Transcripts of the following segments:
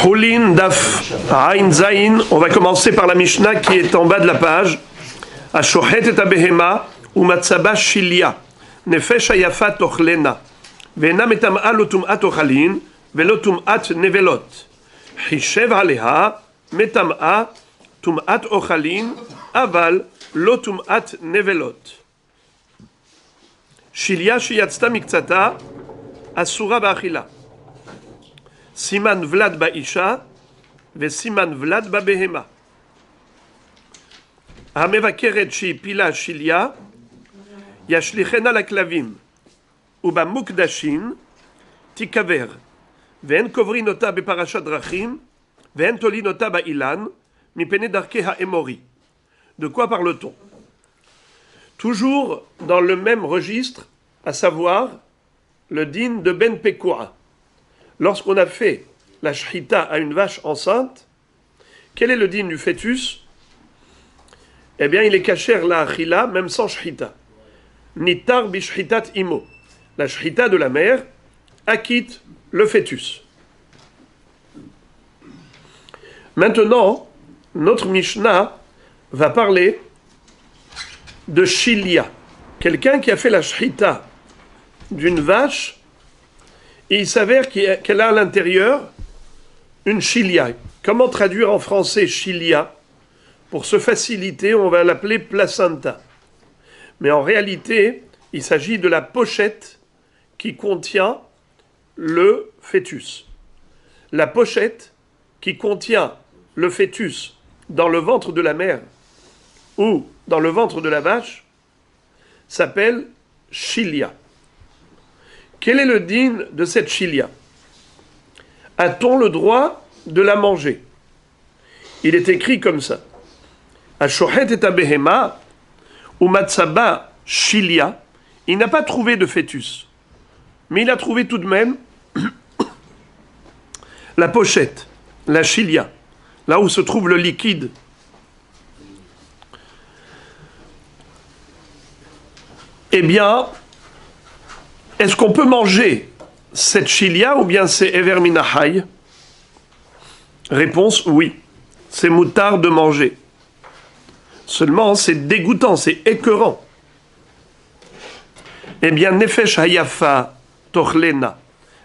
Hulin Daf Ain Zain. On va commencer par la Mishnah qui est en bas de la page. Ashochet et abehema umatzaba shilia nefesh hayafa tochlena ve'ena metam'a lo tum'at ochalin ve'lo tum'at nevelot hishev aleha metam'a tum'at ochalin aval lo tum'at nevelot shilia shiyatzta miktzata asura ba'achila siman vlad ba'isha ve'siman vlad ba'behema המבקרת שהפילה שיליה, ישליכנה לכלבים, ובמוקדשים תיקבר, ואין קוברין אותה בפרשת דרכים, ואין תולין אותה באילן, מפני דרכי האמורי. De quoi parle-t-on? Toujours dans le même registre, à savoir le din de Ben Pekou'a. Lorsqu'on a fait la shrita à une vache enceinte, quel est le din du fœtus? Eh bien, il est kasher la achila, même sans shrita. Nitar bishritat imo. La shrita de la mère acquitte le fœtus. Maintenant, notre Mishnah va parler de shilia. Quelqu'un qui a fait la shrita d'une vache, et il s'avère qu'elle a à l'intérieur une shilia. Comment traduire en français shilia? Pour se faciliter, on va l'appeler placenta. Mais en réalité, il s'agit de la pochette qui contient le fœtus. La pochette qui contient le fœtus dans le ventre de la mère ou dans le ventre de la vache s'appelle chilia. Quel est le din de cette chilia? A-t-on le droit de la manger? Il est écrit comme ça. Ashochet et abehema ou matzaba shilia, il n'a pas trouvé de fœtus, mais il a trouvé tout de même la pochette, la shilia, là où se trouve le liquide. Eh bien, est-ce qu'on peut manger cette shilia ou bien c'est ever minahai? Réponse oui, c'est moutard de manger. Seulement, c'est dégoûtant, c'est écœurant. Eh bien, nefesh hayafa tochlena.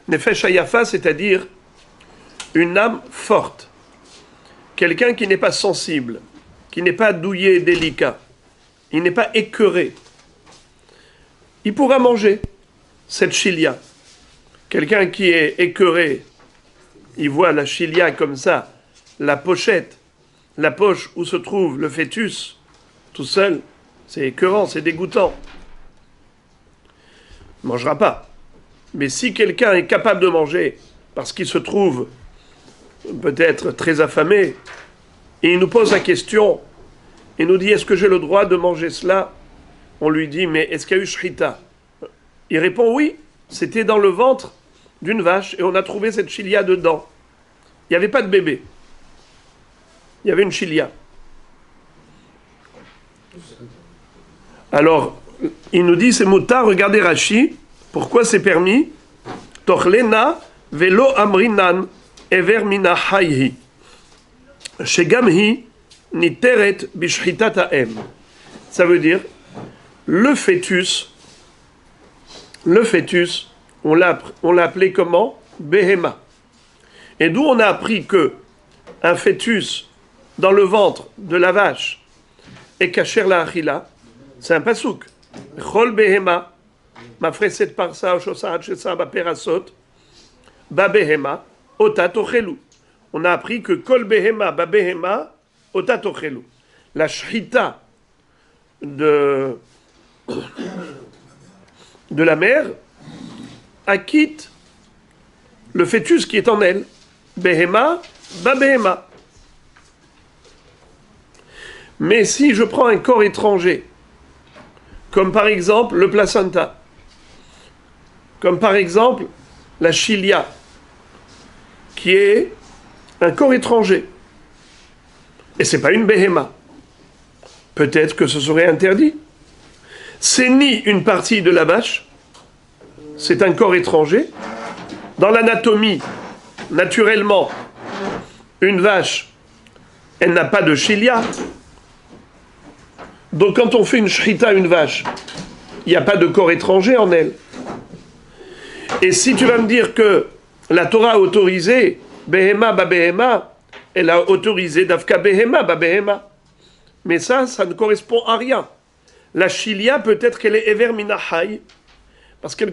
Nefesh hayafa, c'est-à-dire une âme forte. Quelqu'un qui n'est pas sensible, qui n'est pas douillet et délicat, il n'est pas écœuré. Il pourra manger cette chilia. Quelqu'un qui est écœuré, il voit la chilia comme ça, la pochette, la poche où se trouve le fœtus, tout seul, c'est écœurant, c'est dégoûtant. Il ne mangera pas. Mais si quelqu'un est capable de manger, parce qu'il se trouve peut-être très affamé, et il nous pose la question, il nous dit, est-ce que j'ai le droit de manger cela? On lui dit, mais est-ce qu'il y a eu shrita? Il répond, oui, c'était dans le ventre d'une vache, et on a trouvé cette chilia dedans. Il n'y avait pas de bébé. Il y avait une chilia. Alors, il nous dit, c'est mouta, regardez Rashi, pourquoi c'est permis? Tochlena velo amrinan ever mina hayhi. Shegamhi niteret bishritat ha'em. Ça veut dire, le fœtus, on l'a appelé comment? Behema. Et d'où on a appris que un fœtus dans le ventre de la vache et kasher la achila, c'est un pasouk. Chol behema, mafreset parsa oshosaat shesa baperasot, ba behema, ota tochelu. On a appris que kol behema, ba behema, ota tochelu. La shrita de la mère acquitte le fœtus qui est en elle. Behema, ba behema. Mais si je prends un corps étranger, comme par exemple le placenta, comme par exemple la chilia, qui est un corps étranger, et c'est pas une behema, peut-être que ce serait interdit. C'est ni une partie de la vache, c'est un corps étranger, Dans l'anatomie, naturellement, une vache, elle n'a pas de chilia. Donc quand on fait une shrita à une vache, il n'y a pas de corps étranger en elle. Et si tu vas me dire que la Torah a autorisé Behema ba Behema, elle a autorisé Dafka Behema ba Behema. Mais ça ne correspond à rien. La chilia, peut-être qu'elle est Ever Minachai, parce que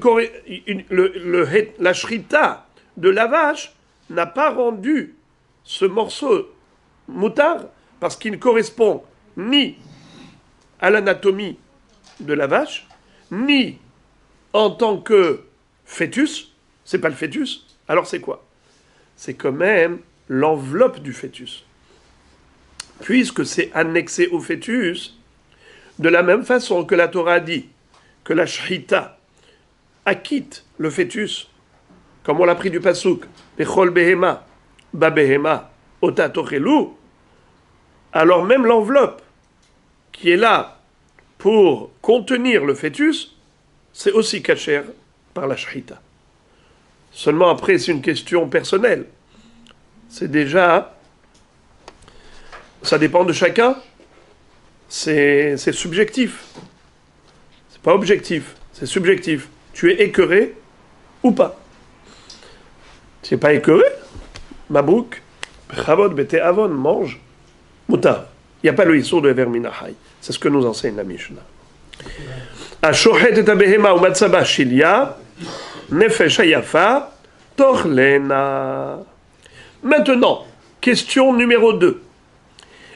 la shrita de la vache n'a pas rendu ce morceau moutard, parce qu'il ne correspond ni à l'anatomie de la vache, ni en tant que fœtus, c'est pas le fœtus, alors c'est quoi? C'est quand même l'enveloppe du fœtus. Puisque c'est annexé au fœtus, de la même façon que la Torah dit que la shrita acquitte le fœtus, comme on l'a pris du pasuk, Bechol behema, ba behema, ota tochelu, alors même l'enveloppe qui est là pour contenir le fœtus, c'est aussi kasher par la shrita. Seulement après, c'est une question personnelle. C'est déjà, ça dépend de chacun. C'est subjectif. C'est pas objectif, c'est subjectif. Tu es écœuré ou pas? Tu n'es pas écœuré? Mabrouk, chavod, bete avon, mange, moutar. Il n'y a pas le issour de Ever Minachai. C'est ce que nous enseigne la Mishnah. Ashochet et abehema ou matzaba shilia, nefesh hayafa, torlena. Maintenant, question numéro 2.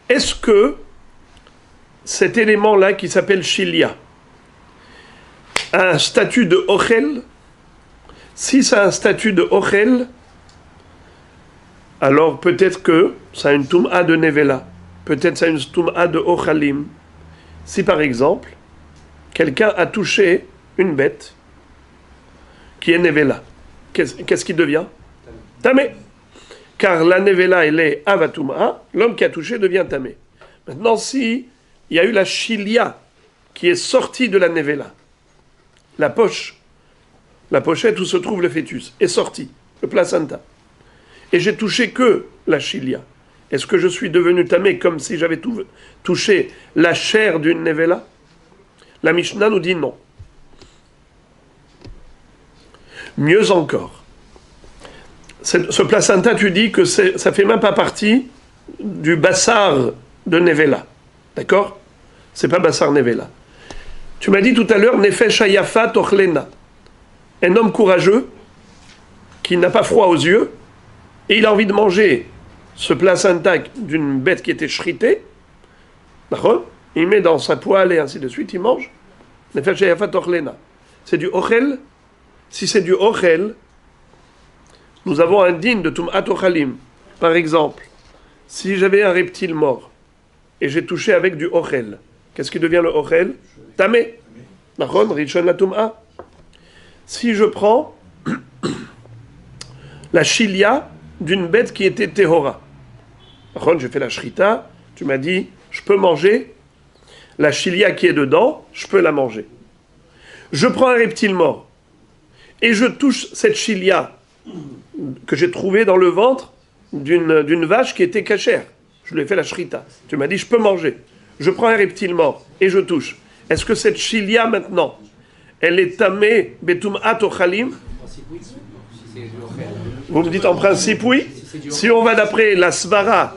Est-ce que cet élément-là qui s'appelle shilia a un statut de ochel? Si ça a un statut de ochel, alors peut-être que ça a une toum'a de nevela. Peut-être ça a une toum'a de ochalim. Si par exemple, quelqu'un a touché une bête qui est nevela, qu'est-ce qui devient? Tamé. Car la nevela, elle est avatum'a, l'homme qui a touché devient tamé. Maintenant, si il y a eu la chilia qui est sortie de la nevela, la pochette où se trouve le fœtus, est sortie, le placenta, et j'ai touché que la chilia, est-ce que je suis devenu tamé comme si j'avais touché la chair d'une nevela? La Mishnah nous dit non. Mieux encore, ce placenta, tu dis que ça ne fait même pas partie du bassar de nevela. D'accord? C'est pas bassar nevela. Tu m'as dit tout à l'heure, nefesh hayafa tochlena. Un homme courageux qui n'a pas froid aux yeux et il a envie de manger ce placenta d'une bête qui était shritée. D'accord? Il met dans sa poêle et ainsi de suite, il mange. Nefesh hayafa tochlena. C'est du ochel. Si c'est du ochel, nous avons un din de Tum'at Ochalim. Par exemple, si j'avais un reptile mort et j'ai touché avec du ochel, qu'est-ce qui devient le ochel? Tamé. Nachon, Rishon la Tum'a. Si je prends la chilia d'une bête qui était tehora, Nachon, j'ai fait la shrita, tu m'as dit, je peux manger la chilia qui est dedans, je peux la manger. Je prends un reptile mort et je touche cette chilia que j'ai trouvée dans le ventre d'une vache qui était cachère. Je lui ai fait la shrita. Tu m'as dit, je peux manger. Je prends un reptile mort et je touche. Est-ce que cette chilia maintenant, elle est tamée betum'at ochalim? Vous me dites en principe oui. Si on va d'après la svara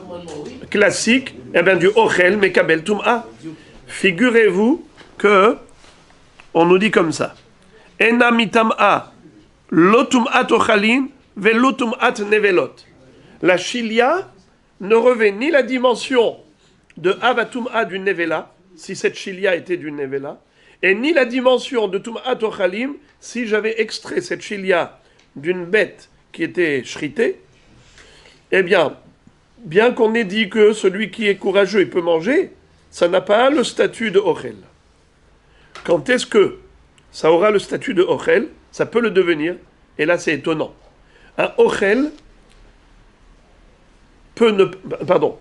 classique, eh bien du ochel mekabel tum'a. Figurez-vous que on nous dit comme ça. Ena mitam'a lotum'at ochalim velotum'at nevelot. La chilia ne revêt ni la dimension de avatum'a du nevela, si cette chilia était du nevela, et ni la dimension de tum'at ochalim, si j'avais extrait cette chilia d'une bête qui était shritée. Eh bien qu'on ait dit que celui qui est courageux, il peut manger, ça n'a pas le statut de ochel. Quand est-ce que ça aura le statut de ochel? Ça peut le devenir, et là c'est étonnant. Un ochel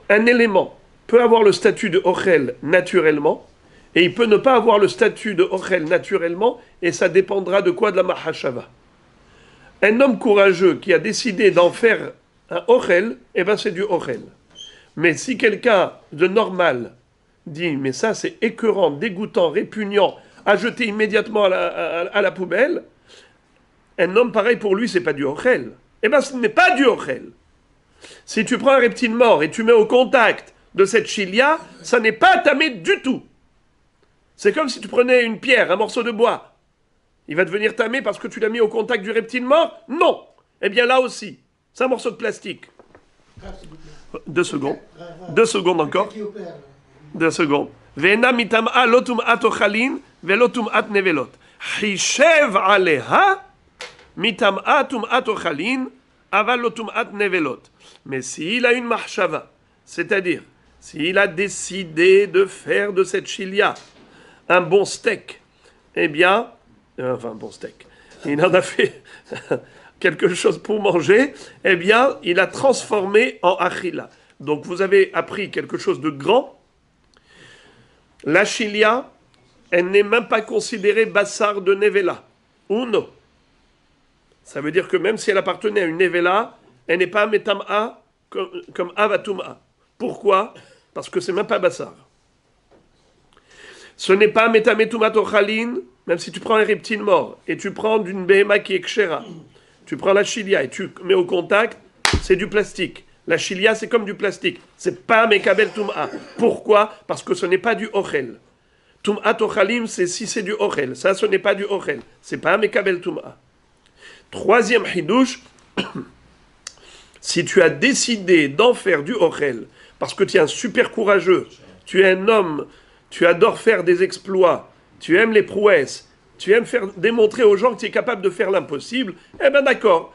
un élément peut avoir le statut de ochel naturellement, et il peut ne pas avoir le statut de ochel naturellement, et ça dépendra de quoi? De la mahashava. Un homme courageux qui a décidé d'en faire un ochel, eh ben c'est du ochel. Mais si quelqu'un de normal dit, mais ça c'est écœurant, dégoûtant, répugnant, à jeter immédiatement à la poubelle, un homme pareil pour lui, c'est pas du ochel. Eh bien, ce n'est pas du ochel. Si tu prends un reptile mort et tu mets au contact de cette chilia, ça n'est pas tamé du tout. C'est comme si tu prenais une pierre, un morceau de bois. Il va devenir tamé parce que tu l'as mis au contact du reptile mort? Non. Eh bien là aussi, c'est un morceau de plastique. 2 secondes. 2 secondes encore. 2 secondes. Ve'ena mitam'a lotum atochalin velotum at nevelot. Hishev aleha mitam'a tum atochalin aval lotum at nevelot. Mais s'il a une mahshava, c'est-à-dire s'il a décidé de faire de cette chilia un bon steak, eh bien, enfin un bon steak, il en a fait quelque chose pour manger, eh bien, il a transformé en achila. Donc vous avez appris quelque chose de grand. La chilia, elle n'est même pas considérée bassar de nevela, ou non. Ça veut dire que même si elle appartenait à une nevela, elle n'est pas metam'a comme avatum'a. Pourquoi? Parce que c'est même pas bassar. Ce n'est pas metametumatochalin, même si tu prends un reptile mort et tu prends d'une behema qui est kshera, tu prends la chilia et tu mets au contact, c'est du plastique. La chilia, c'est comme du plastique. C'est pas mekabel tum'a. Pourquoi? Parce que ce n'est pas du ochel. Tum'a tochalim, c'est si c'est du ochel. Ça, ce n'est pas du ochel. C'est pas mekabel tum'a. Troisième hidouche, si tu as décidé d'en faire du ochel, parce que tu es un super courageux, tu es un homme, tu adores faire des exploits, tu aimes les prouesses, tu aimes faire démontrer aux gens que tu es capable de faire l'impossible, eh bien d'accord,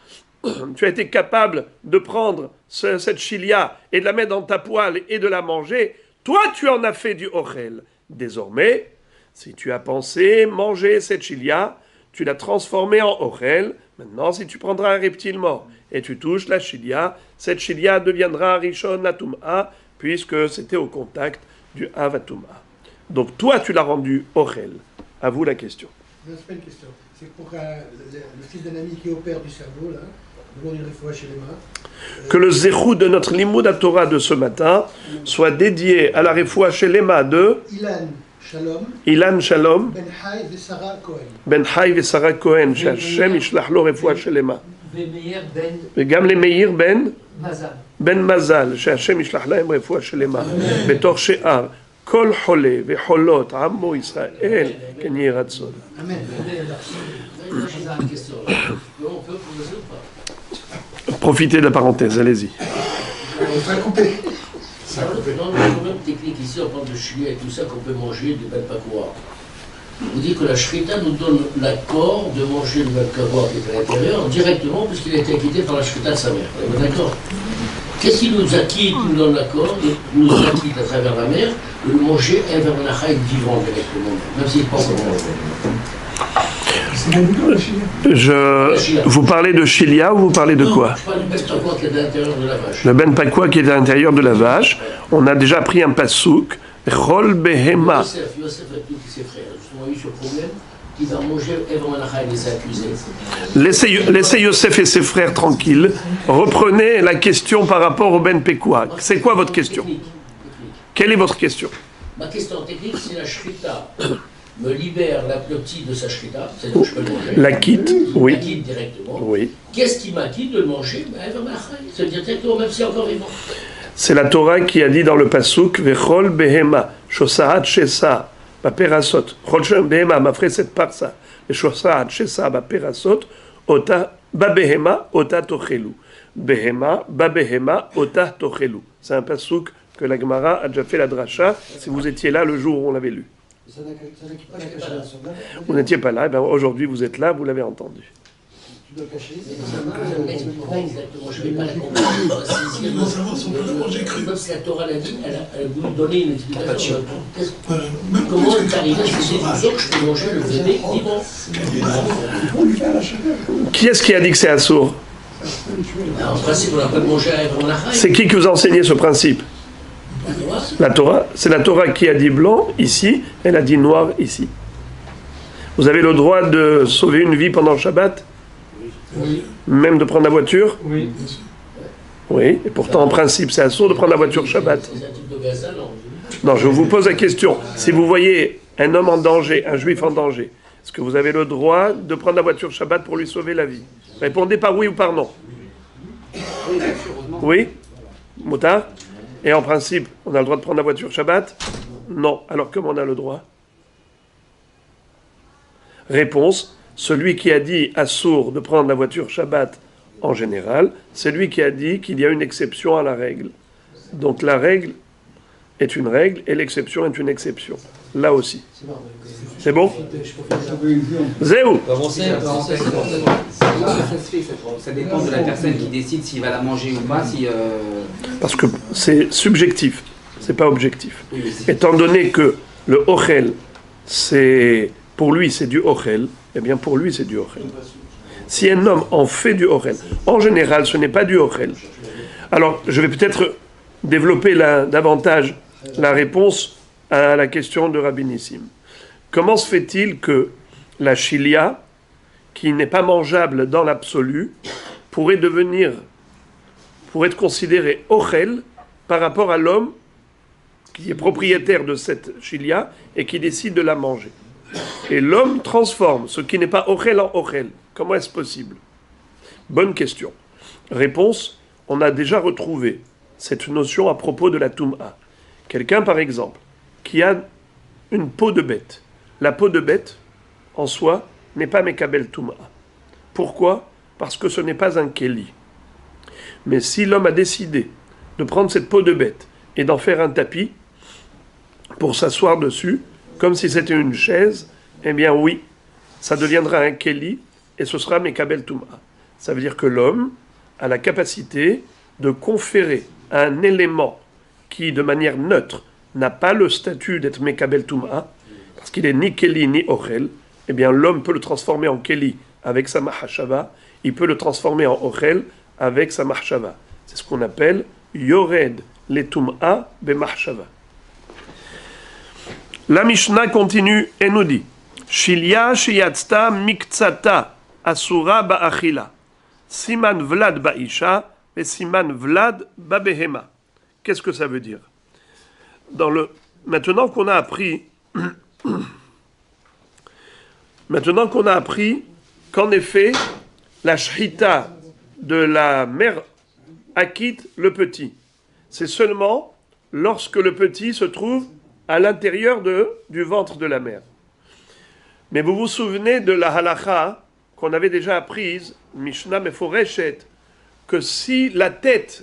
tu as été capable de prendre cette chilia et de la mettre dans ta poêle et de la manger, toi tu en as fait du ochel. Désormais, si tu as pensé manger cette chilia, tu l'as transformée en ochel. Maintenant, si tu prendras un reptile mort et tu touches la chilia, cette chilia deviendra rishon latum'a, puisque c'était au contact du avatum'a. Donc toi, tu l'as rendu ochel. À vous la question. C'est pas une question. C'est pour le fils d'un ami qui opère du cerveau, là, le nom d'une réfoua chez les mains. Que le zéchou de notre limoud à Torah de ce matin soit dédié à la réfoua chez les mains de Ilan Shalom, Ben Haï et Sarah Cohen. Ben Haï et Sarah Cohen, שהשם ישלח לו רפואה שלמה. וגם למאיר בן מזל, שהשם ישלח להם רפואה שלמה. בתוך שאר כל חולה וחולות עמו ישראל, כן יהי רצון. Profitez de la parenthèse, allez-y. On va couper. Non, mais il y a quand même technique ici, on parle de chilia et tout ça, qu'on peut manger du bel pakwa. Vous dites que la shrita nous donne l'accord de manger le bel pakwa qui est à l'intérieur directement, puisqu'il a été acquitté par la shrita de sa mère. D'accord? Qu'est-ce qui nous acquitte, nous donne l'accord, nous acquitte à travers la mer, de le manger un vermenachaï vivant directement, même s'il n'est pas encore Vous parlez de chilia ou vous parlez de quoi? Je parle du ben pakwa qui est à l'intérieur de la vache. Le ben pakwa qui est à l'intérieur de la vache. On a déjà pris un pasouk. Chol behema. Yosef a tout ses frères. Justement, il y a eu ce problème qui va manger un vermenachaï et les accuser. Laissez Yosef et ses frères tranquilles. Reprenez la question par rapport au ben pakwa. C'est quoi votre question? Quelle est votre question? Ma question technique, c'est la shrita me libère le petit de sa shrita, c'est-à-dire que je peux le manger. La quitte, oui. La quitte directement. Oui. Qu'est-ce qui m'acquitte de le manger? C'est-à-dire directement, même si encore vivant. C'est la Torah qui a dit dans le pasuk Vechol behema shosahat shesa baperasot. Chol behema mafre set parsa. Et shosahat shesa baperasot ota babehema ota tochelu. Behema babehema ota tochelu. C'est un pasuk que la Gemara a déjà fait la dracha. Si vous étiez là le jour où on l'avait lu. Vous n'étiez pas là, et bien aujourd'hui vous êtes là, vous l'avez entendu. Tu dois cacher. Exactement, je ne vais pas la comprendre. Si la Torah l'a dit, elle a voulu donner une explication. Comment est arrivé à ce que je peux manger le bébé vivant? Qui est-ce qui a dit que c'est assourd? En principe, on n'a pas de manger à Evranachaï. C'est qui vous a enseigné ce principe? La Torah. C'est la Torah qui a dit blanc ici, elle a dit noir ici. Vous avez le droit de sauver une vie pendant le Shabbat? Oui. Même de prendre la voiture? Oui. Oui, et pourtant en principe c'est assourd de prendre la voiture Shabbat. C'est un type de Gaza, non? Non, je vous pose la question. Si vous voyez un homme en danger, un juif en danger, est-ce que vous avez le droit de prendre la voiture Shabbat pour lui sauver la vie? Répondez par oui ou par non. Oui, bien sûr, heureusement. Oui? Moutard? Et en principe, on a le droit de prendre la voiture Shabbat? Non. Alors comment on a le droit? Réponse, celui qui a dit à sourd de prendre la voiture Shabbat en général, c'est lui qui a dit qu'il y a une exception à la règle. Donc la règle est une règle et l'exception est une exception. Là aussi. C'est bon? Zéou! Ça dépend de la personne qui décide s'il va la manger ou pas. Parce que c'est subjectif, c'est pas objectif. Étant donné que le ochel, c'est pour lui c'est du ochel, eh bien pour lui c'est du ochel. Si un homme en fait du ochel, en général ce n'est pas du ochel. Alors je vais peut-être développer davantage la réponse à la question de Rabbi Nissim. Comment se fait-il que la chilia, qui n'est pas mangeable dans l'absolu, pourrait être considérée ochel par rapport à l'homme qui est propriétaire de cette chilia et qui décide de la manger? Et l'homme transforme ce qui n'est pas ochel en ochel. Comment est-ce possible? Bonne question. Réponse, on a déjà retrouvé cette notion à propos de la Toum'a. Quelqu'un, par exemple, qui a une peau de bête. La peau de bête, en soi, n'est pas Mekabel Toum'a. Pourquoi? Parce que ce n'est pas un Kéli. Mais si l'homme a décidé de prendre cette peau de bête et d'en faire un tapis pour s'asseoir dessus, comme si c'était une chaise, eh bien oui, ça deviendra un Kéli et ce sera Mekabel Toum'a. Ça veut dire que l'homme a la capacité de conférer à un élément qui, de manière neutre, n'a pas le statut d'être Mekabel Toum'a, parce qu'il est ni Kéli ni Ochel, eh bien l'homme peut le transformer en Kéli avec sa Mahashava, il peut le transformer en Ochel avec sa Mahashava. C'est ce qu'on appelle Yored le Toum'a be Mahashava. La Mishnah continue et nous dit Shilia shiyatzta miktsata asura ba'achila siman vlad ba'isha et siman vlad ba'behema. Qu'est-ce que ça veut dire? Maintenant qu'on a appris qu'en effet la shrita de la mère acquitte le petit, c'est seulement lorsque le petit se trouve à l'intérieur du ventre de la mère. Mais vous vous souvenez de la halakha qu'on avait déjà apprise, Mishnah Meforeshet, que si la tête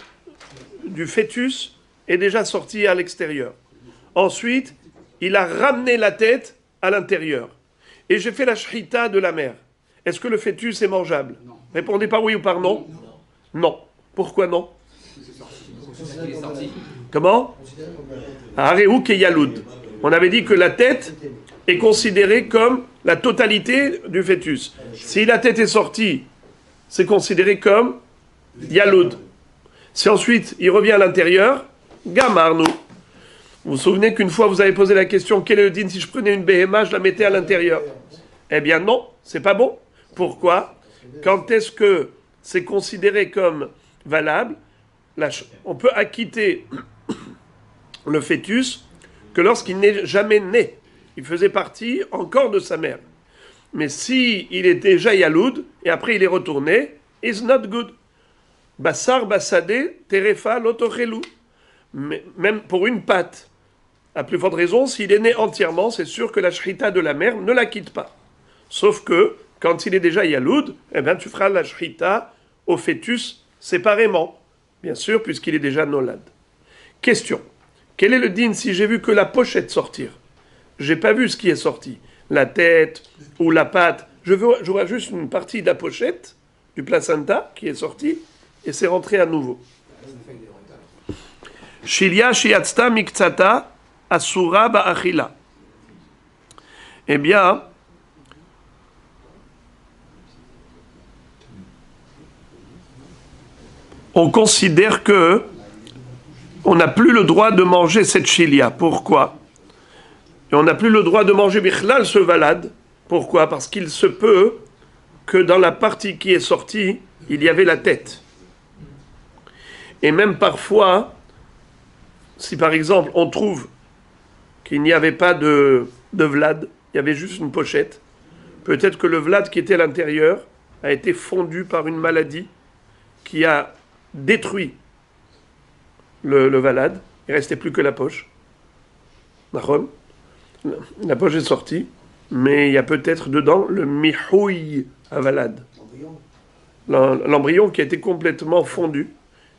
du fœtus est déjà sortie à l'extérieur, ensuite il a ramené la tête à l'intérieur, et j'ai fait la shrita de la mère, est-ce que le fœtus est mangeable? Non. Répondez par oui ou par non. Non. Pourquoi non? Il est sorti. Comment? Areouk et Yaloud. On avait dit que la tête est considérée comme la totalité du fœtus. Si la tête est sortie, c'est considéré comme Yaloud. Si ensuite il revient à l'intérieur, Gamarnou. Vous vous souvenez qu'une fois vous avez posé la question, quel est le din si je prenais une béhéma, je la mettais à l'intérieur? Eh bien non, c'est pas bon. Pourquoi? Quand est-ce que c'est considéré comme valable? On peut acquitter le fœtus que lorsqu'il n'est jamais né. Il faisait partie encore de sa mère. Mais si il est déjà yaloud, et après il est retourné, is not good. Bassar bassadé terefa lotochelou. Même pour une patte. À plus forte raison, s'il est né entièrement, c'est sûr que la shrita de la mère ne la quitte pas. Sauf que, quand il est déjà yaloud, eh bien tu feras la shrita au fœtus séparément. Bien sûr, puisqu'il est déjà nolad. Question. Quel est le din si j'ai vu que la pochette sortir? J'ai pas vu ce qui est sorti. La tête ou la patte. Je vois juste une partie de la pochette, du placenta, qui est sortie, et c'est rentré à nouveau. Shilia shiatzta miktsata asura ba'achila. Eh bien, on considère que on n'a plus le droit de manger cette chilia. Pourquoi? Et on n'a plus le droit de manger bichlal ce valade. Pourquoi? Parce qu'il se peut que dans la partie qui est sortie, il y avait la tête. Et même parfois, si par exemple on trouve qu'il n'y avait pas de vlad, il y avait juste une pochette, peut-être que le vlad qui était à l'intérieur a été fondu par une maladie qui a détruit le valad. Il ne restait plus que la poche. La poche est sortie, mais il y a peut-être dedans le mihouï à valad. L'embryon qui a été complètement fondu.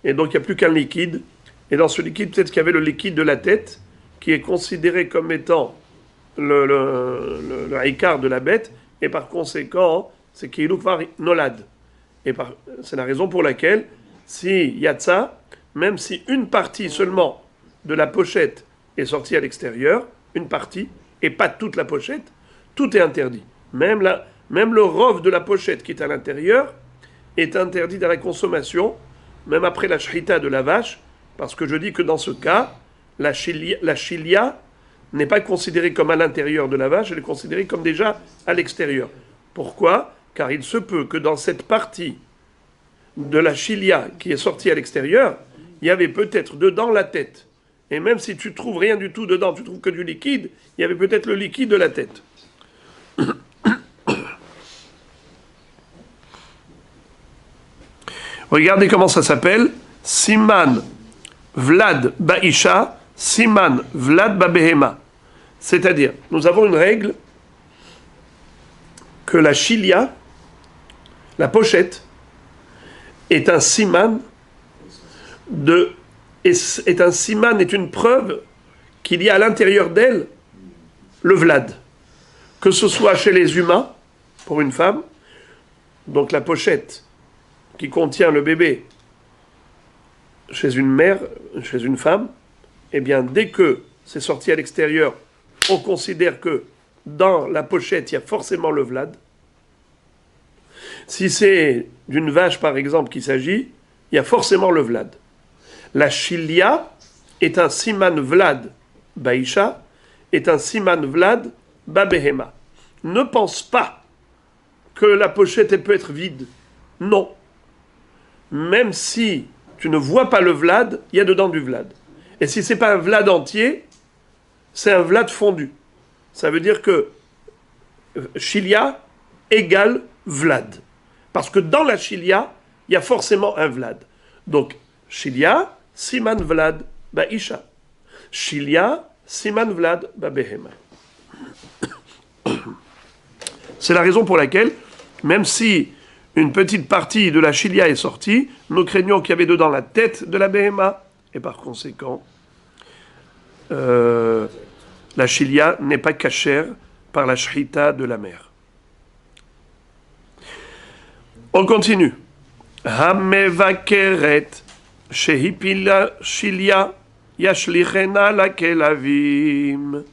Et donc il n'y a plus qu'un liquide. Et dans ce liquide, peut-être qu'il y avait le liquide de la tête, qui est considéré comme étant le haïkar de la bête, et par conséquent, c'est Kiloukvar Nolad. Et c'est la raison pour laquelle, s'il y a de ça, même si une partie seulement de la pochette est sortie à l'extérieur, une partie, et pas toute la pochette, tout est interdit. Même le rov de la pochette qui est à l'intérieur est interdit à la consommation, même après la shrita de la vache, parce que je dis que dans ce cas, la chilia n'est pas considérée comme à l'intérieur de la vache, elle est considérée comme déjà à l'extérieur. Pourquoi ? Car il se peut que dans cette partie de la chilia qui est sortie à l'extérieur, il y avait peut-être dedans la tête. Et même si tu trouves rien du tout dedans, tu trouves que du liquide, il y avait peut-être le liquide de la tête. Regardez comment ça s'appelle. Siman Vlad Baisha, Siman Vlad Babehema. C'est-à-dire, nous avons une règle que la chilia, la pochette, est un siman est une preuve qu'il y a à l'intérieur d'elle le vlad. Que ce soit chez les humains, pour une femme, donc la pochette qui contient le bébé chez une mère, chez une femme, eh bien, dès que c'est sorti à l'extérieur, on considère que dans la pochette, il y a forcément le vlad. Si c'est d'une vache, par exemple, qu'il s'agit, il y a forcément le vlad. La chilia est un siman vlad baisha, est un siman vlad babehema. Ne pense pas que la pochette elle peut être vide. Non. Même si tu ne vois pas le vlad, il y a dedans du vlad. Et si ce n'est pas un vlad entier, c'est un vlad fondu. Ça veut dire que chilia égale vlad. Parce que dans la chilia, il y a forcément un vlad. Donc, chilia, siman vlad, baisha. Chilia, siman vlad, babehema. C'est la raison pour laquelle, même si une petite partie de la chilia est sortie, nous craignons qu'il y avait dedans la tête de la behema, et par conséquent, la chilia n'est pas cachère par la shrita de la mer. On continue. Hamevakeret shehipila chilia yashlichena la kelavim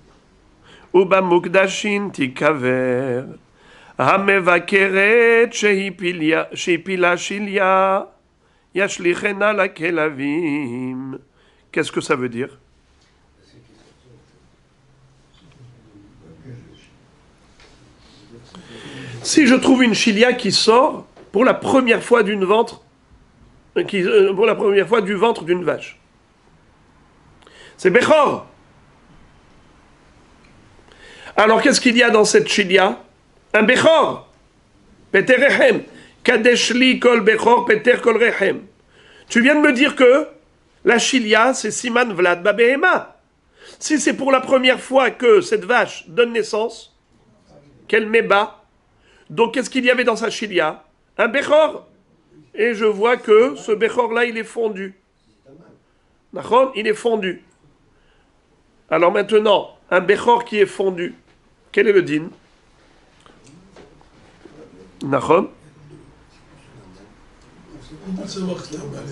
uba mukdashin tikaver. Hamevakeret shehipila chilia yashlichena la kelavim. Qu'est-ce que ça veut dire? Si je trouve une chilia qui sort pour la première fois d'une ventre, pour la première fois du ventre d'une vache, c'est Bechor. Alors qu'est-ce qu'il y a dans cette chilia? Un Bechor. Peter Rechem. Kadeshli kol Bechor, Peter kol Rechem. Tu viens de me dire que la chilia, c'est Siman Vlad Babehema. Si c'est pour la première fois que cette vache donne naissance, qu'elle m'ébat, donc qu'est-ce qu'il y avait dans sa chilia? Un Bechor. Et je vois que ce Bechor-là, il est fondu. D'accord? Il est fondu. Alors maintenant, un Bechor qui est fondu, quel est le din? D'accord? On peut savoir que c'est un mal.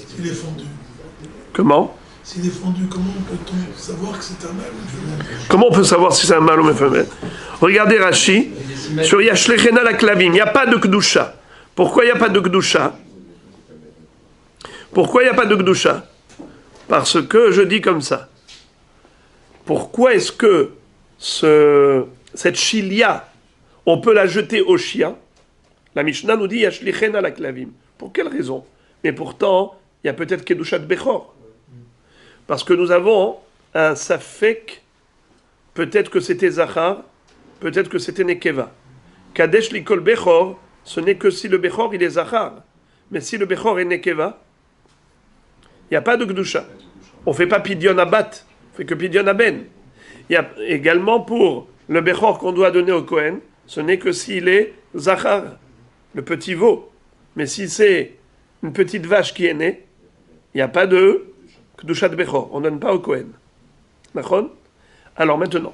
S'il est fondu. Comment? S'il est fondu, comment peut-on savoir que c'est un mâle ou une femelle? Comment on peut savoir si c'est un mâle ou une femelle? Regardez Rashi, sur Yashlechena la Klavim, il n'y a pas de Kedusha. Pourquoi il n'y a pas de Kedusha? Pourquoi il n'y a pas de Kedusha? Parce que je dis comme ça. Pourquoi est-ce que cette chilia, on peut la jeter au chien? La Mishnah nous dit Yashlichen ala klavim. Pour quelle raison? Mais pourtant, il y a peut-être Kedushat Bechor. Parce que nous avons un Safek, peut-être que c'était Zachar, peut-être que c'était Nekeva. Kadesh Likol Bechor, ce n'est que si le Bechor il est Zachar. Mais si le Bechor est Nekeva, il n'y a pas de Kedusha. On ne fait pas Pidyon Abat, on fait que Pidyon Aben. Il y a également pour le Bechor qu'on doit donner au Kohen, ce n'est que s'il est Zachar, le petit veau. Mais si c'est une petite vache qui est née, il n'y a pas de Kedushat Bechor. On ne donne pas au Kohen. D'accord? Alors maintenant,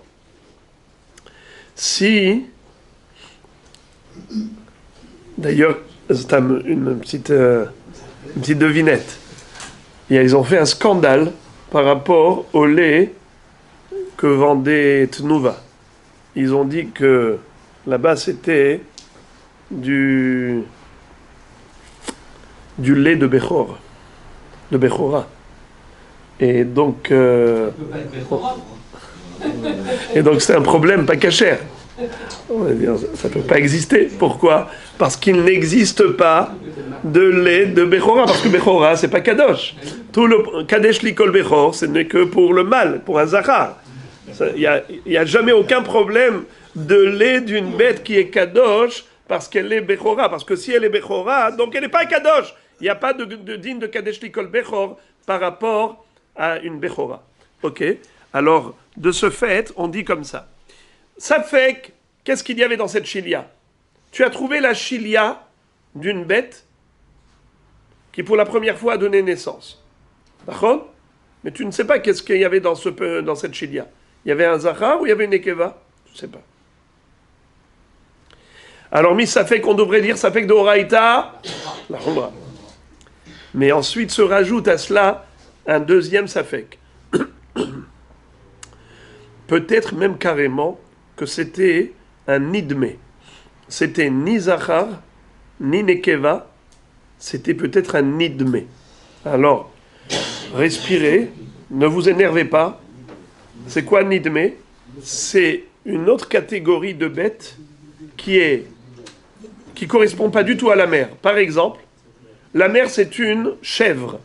si... D'ailleurs, c'est une petite devinette. Ils ont fait un scandale par rapport au lait que vendait Tnuva. Ils ont dit que là-bas c'était du lait de Bechor, de Bechora. Et donc c'est un problème pas cachère. On va dire, ça ne peut pas exister. Pourquoi? Parce qu'il n'existe pas de lait de Bechora. Parce que Bechora, c'est pas Kadosh. Tout le Kadesh Likol Bechor, ce n'est que pour le mâle, pour un Zachar. Il n'y a jamais aucun problème de lait d'une bête qui est Kadosh parce qu'elle est Bechora. Parce que si elle est Bechora, donc elle n'est pas Kadosh. Il n'y a pas de digne de Kadesh Likol Bechor par rapport à une Bechora. Ok? Alors, de ce fait, on dit comme ça. Ça fait qu'est-ce qu'il y avait dans cette chilia? Tu as trouvé la chilia d'une bête qui pour la première fois a donné naissance. D'accord? Mais tu ne sais pas qu'est-ce qu'il y avait dans cette chilia. Il y avait un zachar ou il y avait une nekeva? Tu ne sais pas. Alors, ça fait qu'on devrait dire ça fait que de Horaïta, la Hombra. Mais ensuite se rajoute à cela un deuxième safek. Peut-être même carrément que c'était un nidmé. C'était ni Zachar, ni Nekeva, c'était peut-être un nidmé. Alors, respirez, ne vous énervez pas. C'est quoi nidmé? C'est une autre catégorie de bêtes qui correspond pas du tout à la mère. Par exemple, la mère c'est une chèvre.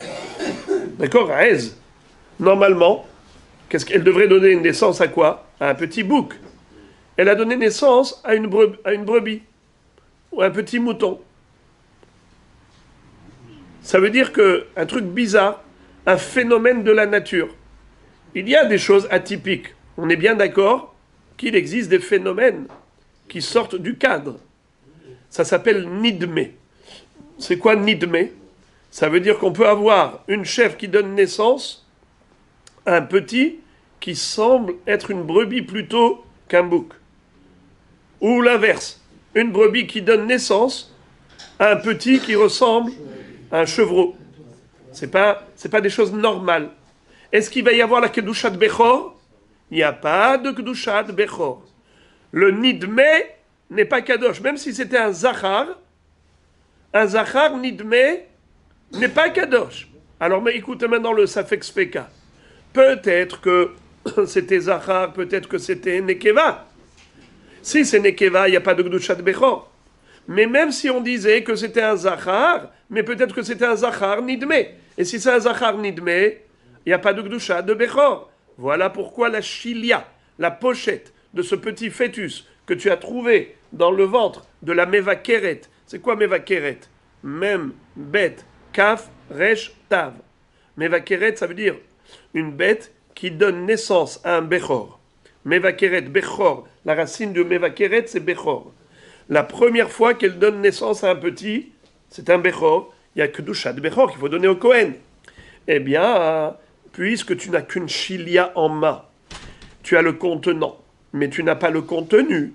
D'accord? À Aise. Normalement, qu'est-ce qu'elle devrait donner une naissance à quoi? À un petit bouc. Elle a donné naissance à une brebis ou à un petit mouton. Ça veut dire qu'un truc bizarre, un phénomène de la nature. Il y a des choses atypiques. On est bien d'accord qu'il existe des phénomènes qui sortent du cadre. Ça s'appelle nidmé. C'est quoi nidmé? Ça veut dire qu'on peut avoir une chèvre qui donne naissance à un petit qui semble être une brebis plutôt qu'un bouc. Ou l'inverse, une brebis qui donne naissance à un petit qui ressemble à un chevreau. C'est pas des choses normales. Est-ce qu'il va y avoir la Kedushat Bechor? Il n'y a pas de Kedushat Bechor. Le Nidmé n'est pas Kadosh. Même si c'était un Zachar Nidmé n'est pas Kadosh. Alors mais écoutez maintenant le Safek Speka. Peut-être que c'était Zachar, peut-être que c'était Nekeva. Si c'est Nekeva, il n'y a pas de Kedushat Bechor. Mais même si on disait que c'était un Zachar, mais peut-être que c'était un Zachar Nidmé. Et si c'est un Zachar Nidmé, il n'y a pas de Kedushat de Bechor. Voilà pourquoi la chilia, la pochette de ce petit fœtus que tu as trouvé dans le ventre de la Meva Keret. C'est quoi Meva Keret? Mem, Bet, Kaf, Resh, Tav. Meva Keret, ça veut dire une bête qui donne naissance à un Bechor. Meva Keret, Bechor. La racine de Meva Keret, c'est Bechor. La première fois qu'elle donne naissance à un petit, c'est un Bechor. Il n'y a que Kedushat Bechor qu'il faut donner au Kohen. Eh bien, puisque tu n'as qu'une chilia en main, tu as le contenant, mais tu n'as pas le contenu.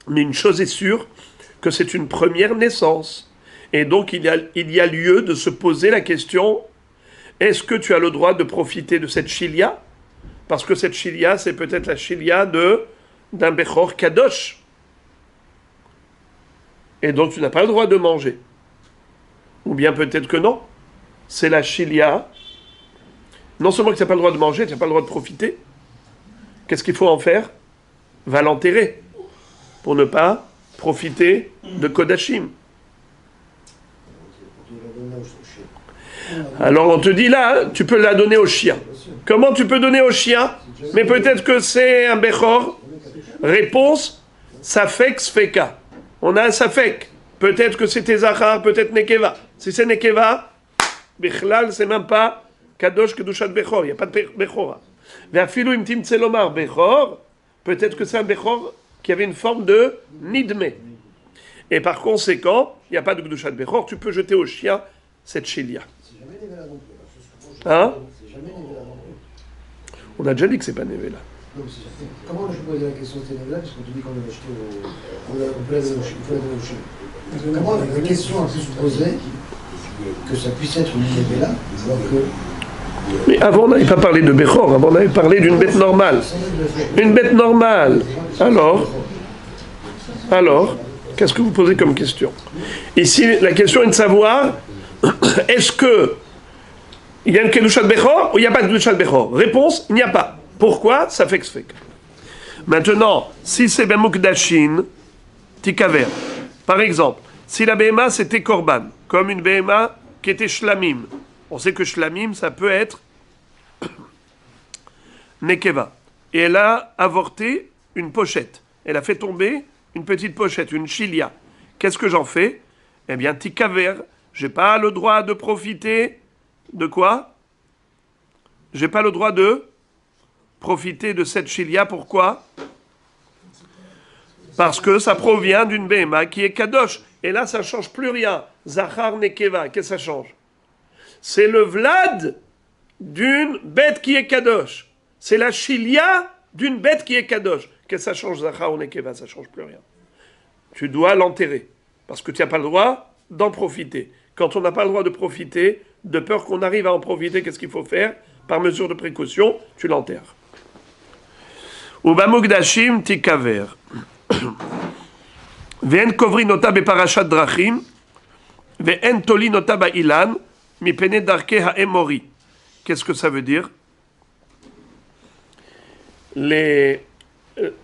Mais une chose est sûre, que c'est une première naissance. Et donc, il y a lieu de se poser la question, est-ce que tu as le droit de profiter de cette chilia? Parce que cette chilia, c'est peut-être la chilia d'un Bechor Kadosh. Et donc, tu n'as pas le droit de manger. Ou bien peut-être que non. C'est la chilia. Non seulement que tu n'as pas le droit de manger, tu n'as pas le droit de profiter. Qu'est-ce qu'il faut en faire? Va l'enterrer. Pour ne pas profiter de Kodashim. Alors on te dit là, tu peux la donner au chien. Comment tu peux donner au chien? Mais peut-être que c'est un Bechor. Réponse, Safek Sfeka. On a un Safek. Peut-être que c'était Zachar, peut-être Nekeva. Si c'est Nekeva, Bichlal, c'est même pas Kadosh Kedushat Bechor. Il n'y a pas de Bechora. Ve'afilu im timtze lomar Bechor, peut-être que c'est un Bechor qui avait une forme de Nidme. Et par conséquent, il n'y a pas de Kedushat Bechor, tu peux jeter au chien cette chilia. Hein? On a déjà dit que c'est pas Nevela. Comment je pose la question de Nevela, parce qu'on te dit qu'on l'a acheté on peut la donner au chien. Comment la question a pu se poser que ça puisse être une Nevela, alors que... Mais avant, on n'avait pas parlé de Bechor, avant, on avait parlé d'une bête normale. Une bête normale. Alors, qu'est-ce que vous posez comme question? Ici, la question est de savoir, est-ce que il y a une Kedushat Bechor ou il n'y a pas de Kedushat Bechor? Réponse, il n'y a pas. Pourquoi? Ça fait que c'est. Maintenant, si c'est Ben Mukdashin, Tikaver. Par exemple, si la BMA c'était Korban, comme une BMA qui était Shlamim. On sait que Shlamim, ça peut être Nekeva. Et elle a avorté une pochette. Elle a fait tomber une petite pochette, une chilia. Qu'est-ce que j'en fais? Eh bien, Tikaver. J'ai pas le droit de profiter de quoi? J'ai pas le droit de profiter de cette chilia. Pourquoi? Parce que ça provient d'une BMA qui est Kadosh. Et là, ça ne change plus rien. Zachar Nekeva, qu'est-ce que ça change? C'est le Vlad d'une bête qui est Kadosh. C'est la chilia d'une bête qui est Kadosh. Qu'est-ce que ça change, Zachar ou Nekeva? Ça ne change plus rien. Tu dois l'enterrer. Parce que tu n'as pas le droit d'en profiter. Quand on n'a pas le droit de profiter, de peur qu'on arrive à en profiter, qu'est-ce qu'il faut faire? Par mesure de précaution, tu l'enterres. Uba Mugdashim Tikaver. Ve'en kovri nota beparashat drachim, ve'en toli nota ba'ilan, mipene darke ha'emori. Qu'est-ce que ça veut dire?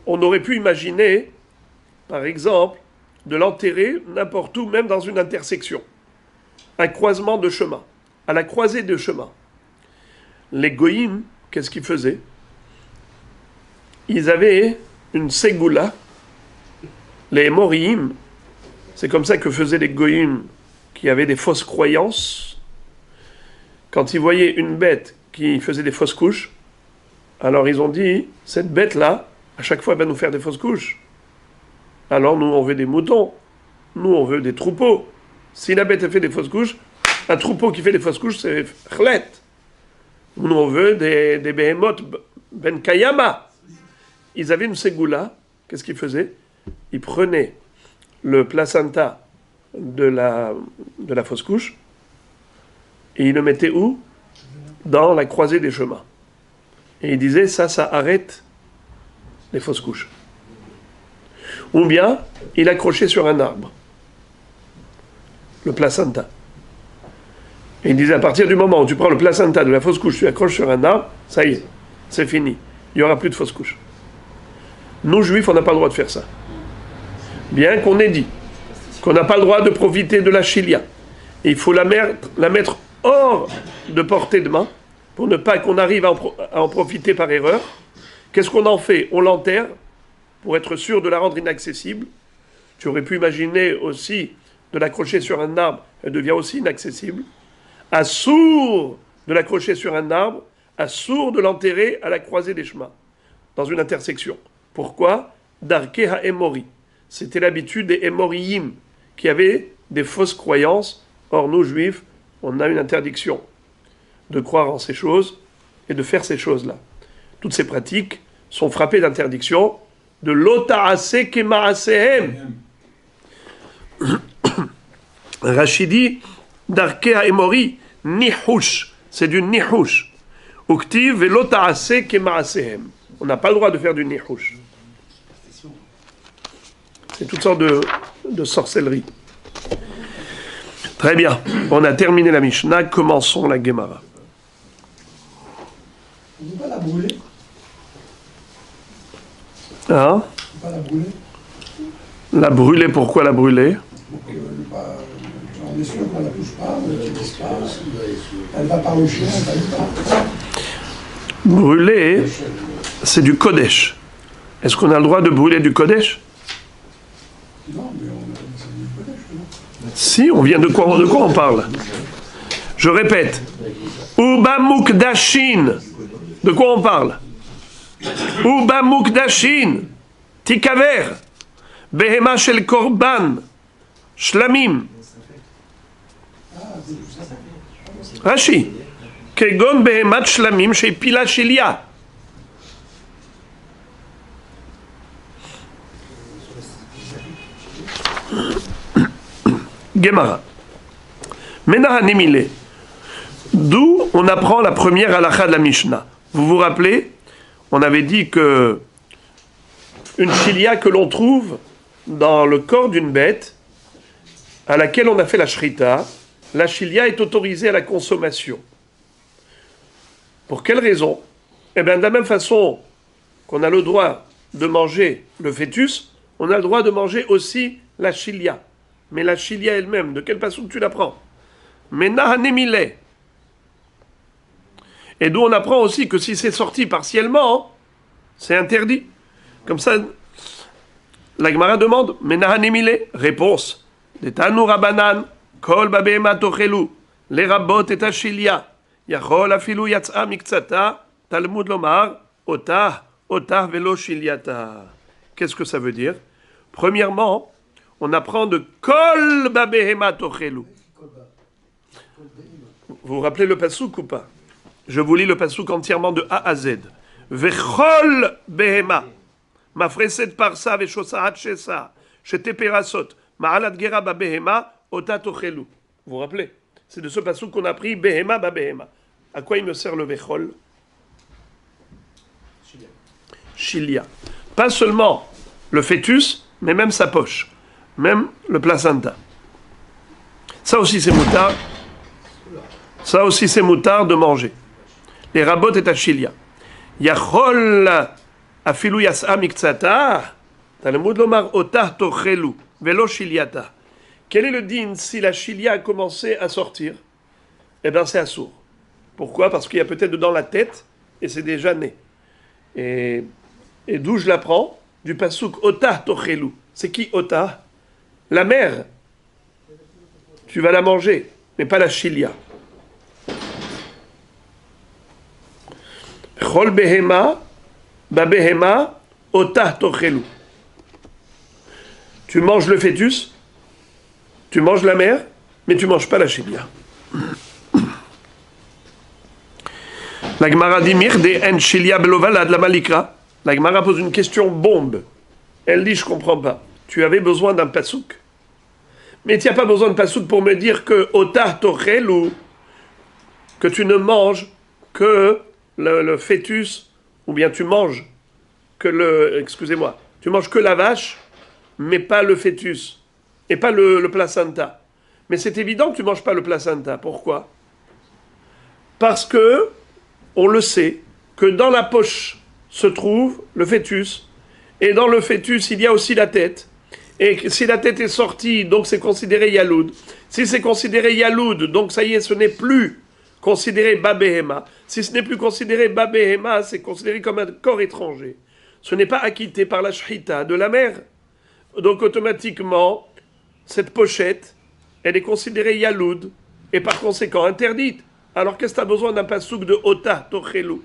On aurait pu imaginer, par exemple, de l'enterrer n'importe où, même dans une intersection. Un croisement de chemin. À la croisée de chemin. Les goïms, qu'est-ce qu'ils faisaient? Ils avaient une ségoula. Les Morim, c'est comme ça que faisaient les goïms qui avaient des fausses croyances. Quand ils voyaient une bête qui faisait des fausses couches, alors ils ont dit, cette bête-là, à chaque fois, elle va nous faire des fausses couches. Alors nous, on veut des moutons. Nous, on veut des troupeaux. Si la bête a fait des fausses couches, un troupeau qui fait des fausses couches, c'est chlet. Nous, on veut des behemoth ben kayama. Ils avaient une ségoula. Qu'est-ce qu'ils faisaient? Ils prenaient le placenta de la fausse couche et ils le mettaient où? Dans la croisée des chemins. Et ils disaient, ça arrête les fausses couches. Ou bien, il accrochait sur un arbre le placenta. Et il disait, à partir du moment où tu prends le placenta de la fausse couche, tu accroches sur un arbre, ça y est, c'est fini. Il n'y aura plus de fausse couche. Nous, juifs, on n'a pas le droit de faire ça. Bien qu'on ait dit qu'on n'a pas le droit de profiter de la chilia. Et il faut la mettre hors de portée de main, pour ne pas qu'on arrive à en profiter par erreur. Qu'est-ce qu'on en fait? On l'enterre, pour être sûr de la rendre inaccessible. Tu aurais pu imaginer aussi de l'accrocher sur un arbre, elle devient aussi inaccessible. Assour de l'accrocher sur un arbre, assour de l'enterrer à la croisée des chemins, dans une intersection. Pourquoi? Darke ha-emori. C'était l'habitude des Emoriyim, qui avaient des fausses croyances. Or, nous, juifs, on a une interdiction de croire en ces choses et de faire ces choses-là. Toutes ces pratiques sont frappées d'interdiction de l'ota'ase kema'asehem. Rachidi, Darke ha-emori, nihush. C'est du nihush. Uktiv velota'ase kema'asehem. On n'a pas le droit de faire du nihush. C'est toutes sortes de sorcellerie. Très bien. On a terminé la Mishnah. Commençons la Gemara. On ne peut pas la brûler. Hein? On ne peut pas la brûler. La brûler, pourquoi la brûler? On est sûr qu'on ne la touche pas, on ne l'utilise pas. Elle va par le chien, elle va nulle part. Brûler, c'est du Kodesh. Est-ce qu'on a le droit de brûler du Kodesh? Non, mais c'est du Kodesh, non? Si, on vient de quoi on parle? Je répète. Uba Mukdashin. De quoi on parle? Uba Mukdashin. Tikaver. Behema shel Korban. Shlamim. Rashi. Kegon Behemat Shlamim chez Pila Shelia. Gemara. Menaha Nemile. D'où on apprend la première halakha de la Mishnah. Vous vous rappelez, on avait dit que une chilia que l'on trouve dans le corps d'une bête à laquelle on a fait la shrita, la chilia est autorisée à la consommation. Pour quelle raison? Eh bien, de la même façon qu'on a le droit de manger le fœtus, on a le droit de manger aussi la chilia. Mais la chilia elle-même, de quelle façon tu la prends? Mais nahanemile. Et d'où on apprend aussi que si c'est sorti partiellement, c'est interdit. Comme ça, la Gemara demande, mais nahanemile. Réponse. Detanu rabanan, kol babema tochelu, les rabot et achilia, yachol afilu yatsa miktsata, talmud lomar, otah velo shiliata. Qu'est-ce que ça veut dire? Premièrement, on apprend de kol babema tochelu. Vous vous rappelez le passouk ou pas? Je vous lis le passouk entièrement de A à Z. Vechol behema, mafreset parsa veshosahat shesa, sheteperasot, ma'alat gera ba behema, ota tochelu. Vous vous rappelez? C'est de ce passouk qu'on a pris behema ba behema. À quoi il me sert le vechol? Chilia. Pas seulement le fœtus, mais même sa poche, même le placenta. Ça aussi c'est moutard. Ça aussi c'est moutard de manger. Les rabot et achilia. Yachol afilu yas'a miktsata, talmud lomar otah tochelu, velo shiliata. Quel est le din si la chilia a commencé à sortir? Eh bien c'est assourd. Pourquoi? Parce qu'il y a peut-être dedans la tête et c'est déjà né. Et d'où je l'apprends? Du passouk otah tochelu. C'est qui otah? La mère. Tu vas la manger, mais pas la chilia. Chol behema, ba behema, otah tochelu. Tu manges le fœtus, tu manges la mère, mais tu manges pas la chilia. La Gemara dit mirde en chilia belovalad la malikra. La Gemara pose une question bombe. Elle dit je comprends pas. Tu avais besoin d'un pasouk. Mais tu n'as pas besoin de pasouk pour me dire que otah tochelu, que tu ne manges que le fœtus, ou bien tu manges que tu manges que la vache, mais pas le fœtus, et pas le placenta. Mais c'est évident que tu ne manges pas le placenta. Pourquoi? Parce que, on le sait, que dans la poche se trouve le fœtus, et dans le fœtus, il y a aussi la tête. Et si la tête est sortie, donc c'est considéré yaloud. Si c'est considéré yaloud, donc ça y est, ce n'est plus considéré babehema. Si ce n'est plus considéré babehema, c'est considéré comme un corps étranger. Ce n'est pas acquitté par la shrita de la mère. Donc automatiquement, cette pochette, elle est considérée yaloud et par conséquent interdite. Alors qu'est-ce que tu as besoin d'un pasouk de otah tochelu?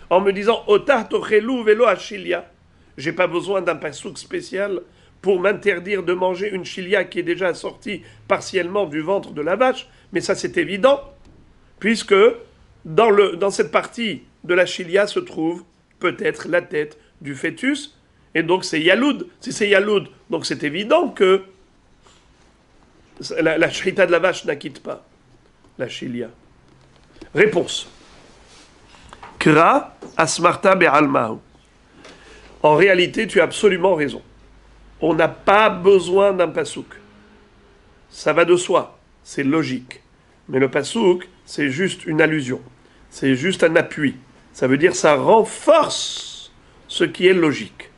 En me disant otah tochelu velo achilia. J'ai pas besoin d'un pasouk spécial pour m'interdire de manger une chilia qui est déjà sortie partiellement du ventre de la vache. Mais ça c'est évident, puisque dans cette partie de la chilia se trouve peut-être la tête du fœtus, et donc c'est yaloud. Si c'est yaloud, donc c'est évident que la shrita de la vache n'acquitte pas la chilia. Réponse. Kra asmarta be'almahu. En réalité, tu as absolument raison. On n'a pas besoin d'un pasouk. Ça va de soi, c'est logique. Mais le pasouk, c'est juste une allusion. C'est juste un appui. Ça veut dire ça renforce ce qui est logique.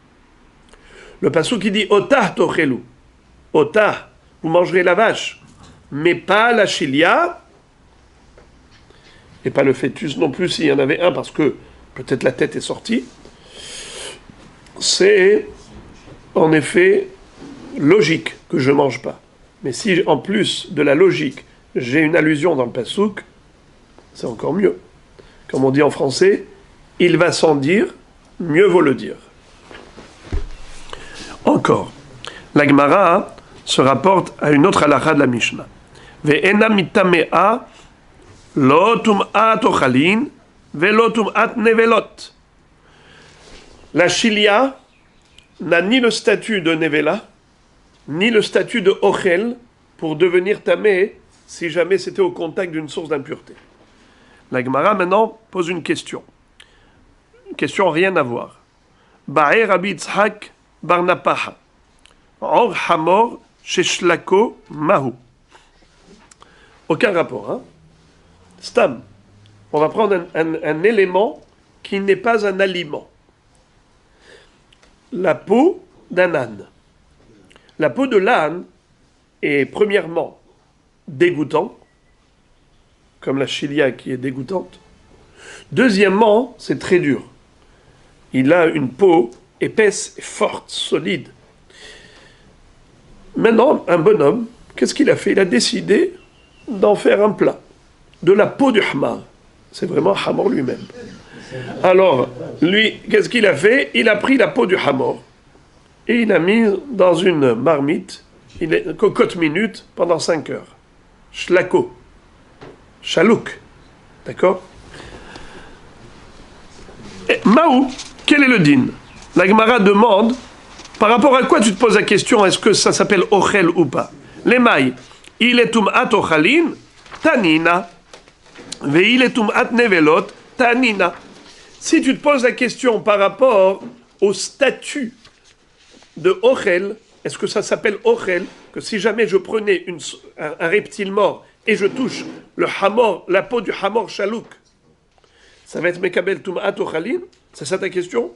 Le passouk qui dit Otah tochelu. Otah, vous mangerez la vache, mais pas la chilia, et pas le fœtus non plus s'il y en avait un, parce que peut-être la tête est sortie. C'est en effet logique que je ne mange pas. Mais si en plus de la logique, j'ai une allusion dans le passouk, c'est encore mieux. Comme on dit en français, il va sans dire, mieux vaut le dire. Encore, la Gemara se rapporte à une autre halakha de la Mishnah. Ve'ena mitamea lo tum'at ochalin ve'lo tum'at nevelot. La chilia n'a ni le statut de nevela, ni le statut de ochel pour devenir tamé si jamais c'était au contact d'une source d'impureté. La Gemara maintenant pose une question. Une question rien à voir. Ba'e Rabbi Yitzhak bar Napaha. Or hamor sheshlako mahu. Aucun rapport, hein? Stam. On va prendre un élément qui n'est pas un aliment. La peau d'un âne. La peau de l'âne est premièrement dégoûtante, comme la chilia qui est dégoûtante. Deuxièmement, c'est très dur. Il a une peau épaisse, forte, solide. Maintenant, un bonhomme, qu'est-ce qu'il a fait? Il a décidé d'en faire un plat. De la peau du hamar. C'est vraiment hamor lui-même. Alors, lui, qu'est-ce qu'il a fait? Il a pris la peau du hamor et il a mis dans une marmite, cocotte minute, pendant 5 heures. Shlako. Chalouk. D'accord? Maou, quel est le din? La Gemara demande, par rapport à quoi tu te poses la question, est-ce que ça s'appelle ochel ou pas? Les mailles, il est tum'at ochalin, tanina, ve'il est tum'at nevelot, tanina. Si tu te poses la question par rapport au statut de ochel, est-ce que ça s'appelle ochel, que si jamais je prenais un reptile mort et je touche le hamor, la peau du hamor chalouk, ça va être mekabel tum'at ochalin? C'est ça ta question?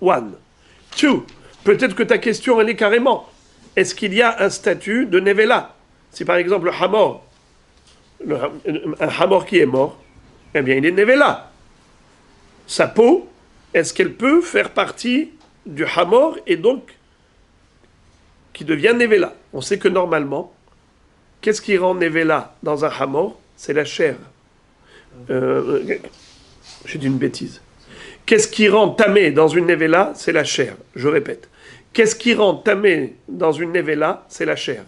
One. Two. Peut-être que ta question, elle est carrément, est-ce qu'il y a un statut de nevela? Si par exemple le hamor, un hamor qui est mort, eh bien il est nevela. Sa peau, est-ce qu'elle peut faire partie du hamor et donc qui devient nevela? On sait que normalement, qu'est-ce qui rend nevela dans un hamor? C'est la chair. J'ai dit une bêtise. Qu'est-ce qui rend tamé dans une nevela? C'est la chair. Je répète. Qu'est-ce qui rend tamé dans une nevela? C'est la chair.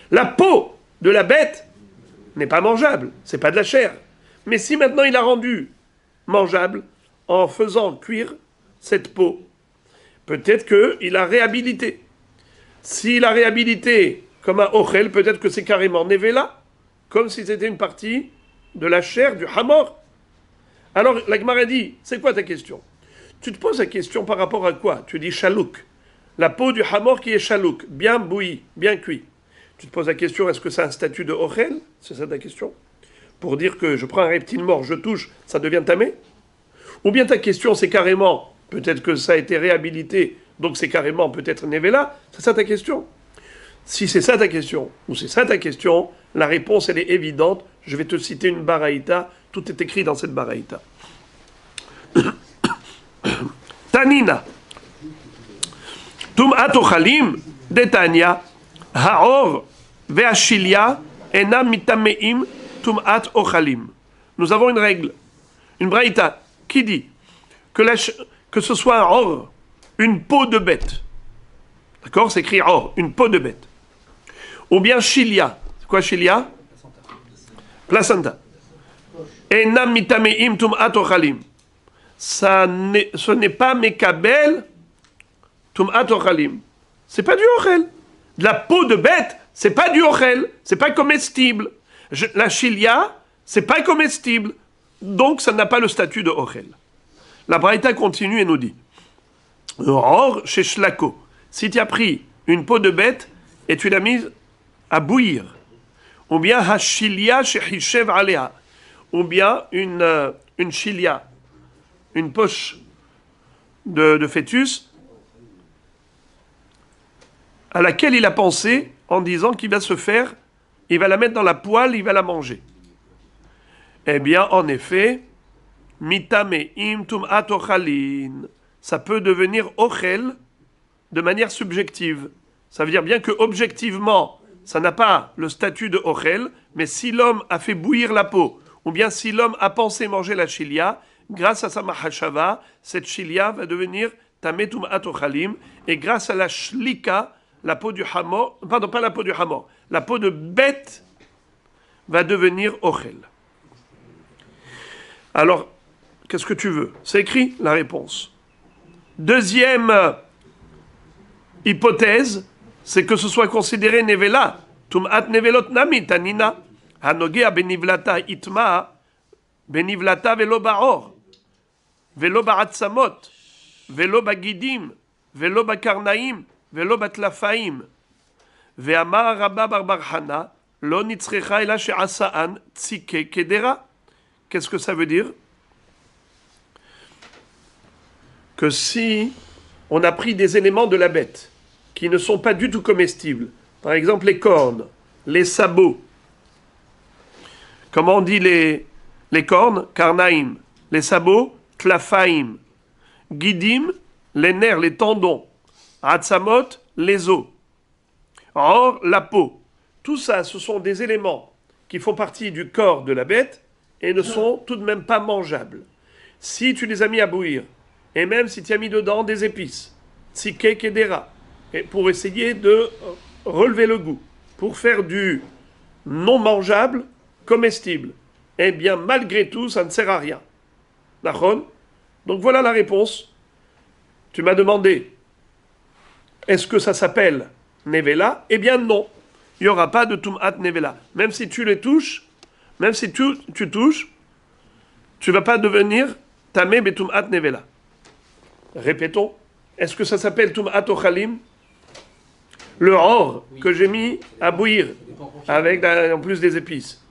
La peau de la bête n'est pas mangeable. C'est pas de la chair. Mais si maintenant il a rendu mangeable en faisant cuire cette peau, peut-être qu'il a réhabilité. S'il a réhabilité comme un ochel, peut-être que c'est carrément nevela, comme si c'était une partie de la chair du hamor. Alors la Gemara dit, c'est quoi ta question? Tu te poses la question par rapport à quoi? Tu dis chalouk. La peau du hamor qui est chalouk, bien bouillie, bien cuit. Tu te poses la question, est-ce que c'est un statut de ochel? C'est ça ta question? Pour dire que je prends un reptile mort, je touche, ça devient tamé? Ou bien ta question, c'est carrément, peut-être que ça a été réhabilité, donc c'est carrément peut-être nevela? C'est ça ta question? Si c'est ça ta question, ou c'est ça ta question, la réponse, elle est évidente. Je vais te citer une baraïta. Tout est écrit dans cette baraïta. Tanina. Tum'at ochalim detania haor ve'ashilia enam mitameim tum'at ochalim. Nous avons une règle, une baraïta, qui dit que ce soit un or, une peau de bête. D'accord? C'est écrit or, une peau de bête. Ou bien chilia. C'est quoi chilia? Placenta. Enam mitameim tum'at ochalim. Ce n'est pas mekabel tum'at ochalim. C'est pas du ochel. De la peau de bête, c'est pas du ochel. C'est pas comestible. La chilia, c'est pas comestible. Donc ça n'a pas le statut de ochel. La Braïta continue et nous dit or chez Shlako. Si tu as pris une peau de bête et tu l'as mise à bouillir, ou bien hashilia shehishev alea, ou bien une chilia, une poche de fœtus à laquelle il a pensé en disant qu'il va se faire, il va la mettre dans la poêle, il va la manger. Eh bien, en effet, mitameim tum'at ochalin, ça peut devenir ochel de manière subjective. Ça veut dire bien que objectivement, ça n'a pas le statut de ochel, mais si l'homme a fait bouillir la peau, ou bien si l'homme a pensé manger la chilia, grâce à sa mahashava, cette chilia va devenir tameh tum'at ochalim, et grâce à la shlika, la peau du hamor, pardon, pas la peau du hamor, la peau de bête va devenir ochel. Alors, qu'est-ce que tu veux? C'est écrit la réponse. Deuxième hypothèse, c'est que ce soit considéré nevela. Tum'at nevelot nami tanina. Hanogea benivlata itma, benivlata velo ba'or, velo ba'atzamot, velo bagidim, velo bakarnaim, velo batlafaim. Ve'amar Rabba bar bar Hana, lo nitzrecha ela she'asa'an tzike kedera. Qu'est-ce que ça veut dire? Que si on a pris des éléments de la bête qui ne sont pas du tout comestibles, par exemple les cornes, les sabots, comment on dit les cornes? Karnaim. Les sabots? Tlafaim. Gidim, les nerfs, les tendons. Atzamot, les os. Or, la peau. Tout ça, ce sont des éléments qui font partie du corps de la bête et ne sont tout de même pas mangeables. Si tu les as mis à bouillir, et même si tu as mis dedans des épices, tzike kedera, et pour essayer de relever le goût, pour faire du non mangeable comestible, eh bien malgré tout ça ne sert à rien. D'accord? Donc voilà la réponse. Tu m'as demandé, est-ce que ça s'appelle nevela? Eh bien non, il n'y aura pas de tum'at nevela. Même si tu les touches, même si tu touches, tu ne vas pas devenir tameh betum'at nevela. Répétons, est-ce que ça s'appelle tum'at ochalim? Le or que j'ai mis à bouillir, avec en plus des épices.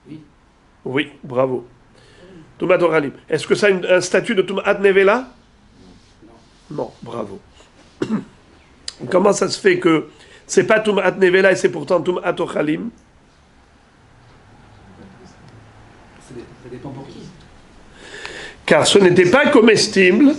Oui, bravo. Tum'at ochalim. Est-ce que ça a un statut de tum'at nevela? Non, bravo. Comment ça se fait que c'est pas tum'at nevela et c'est pourtant tum'at ochalim? Ça dépend pour qui. Car ce n'était pas comestible.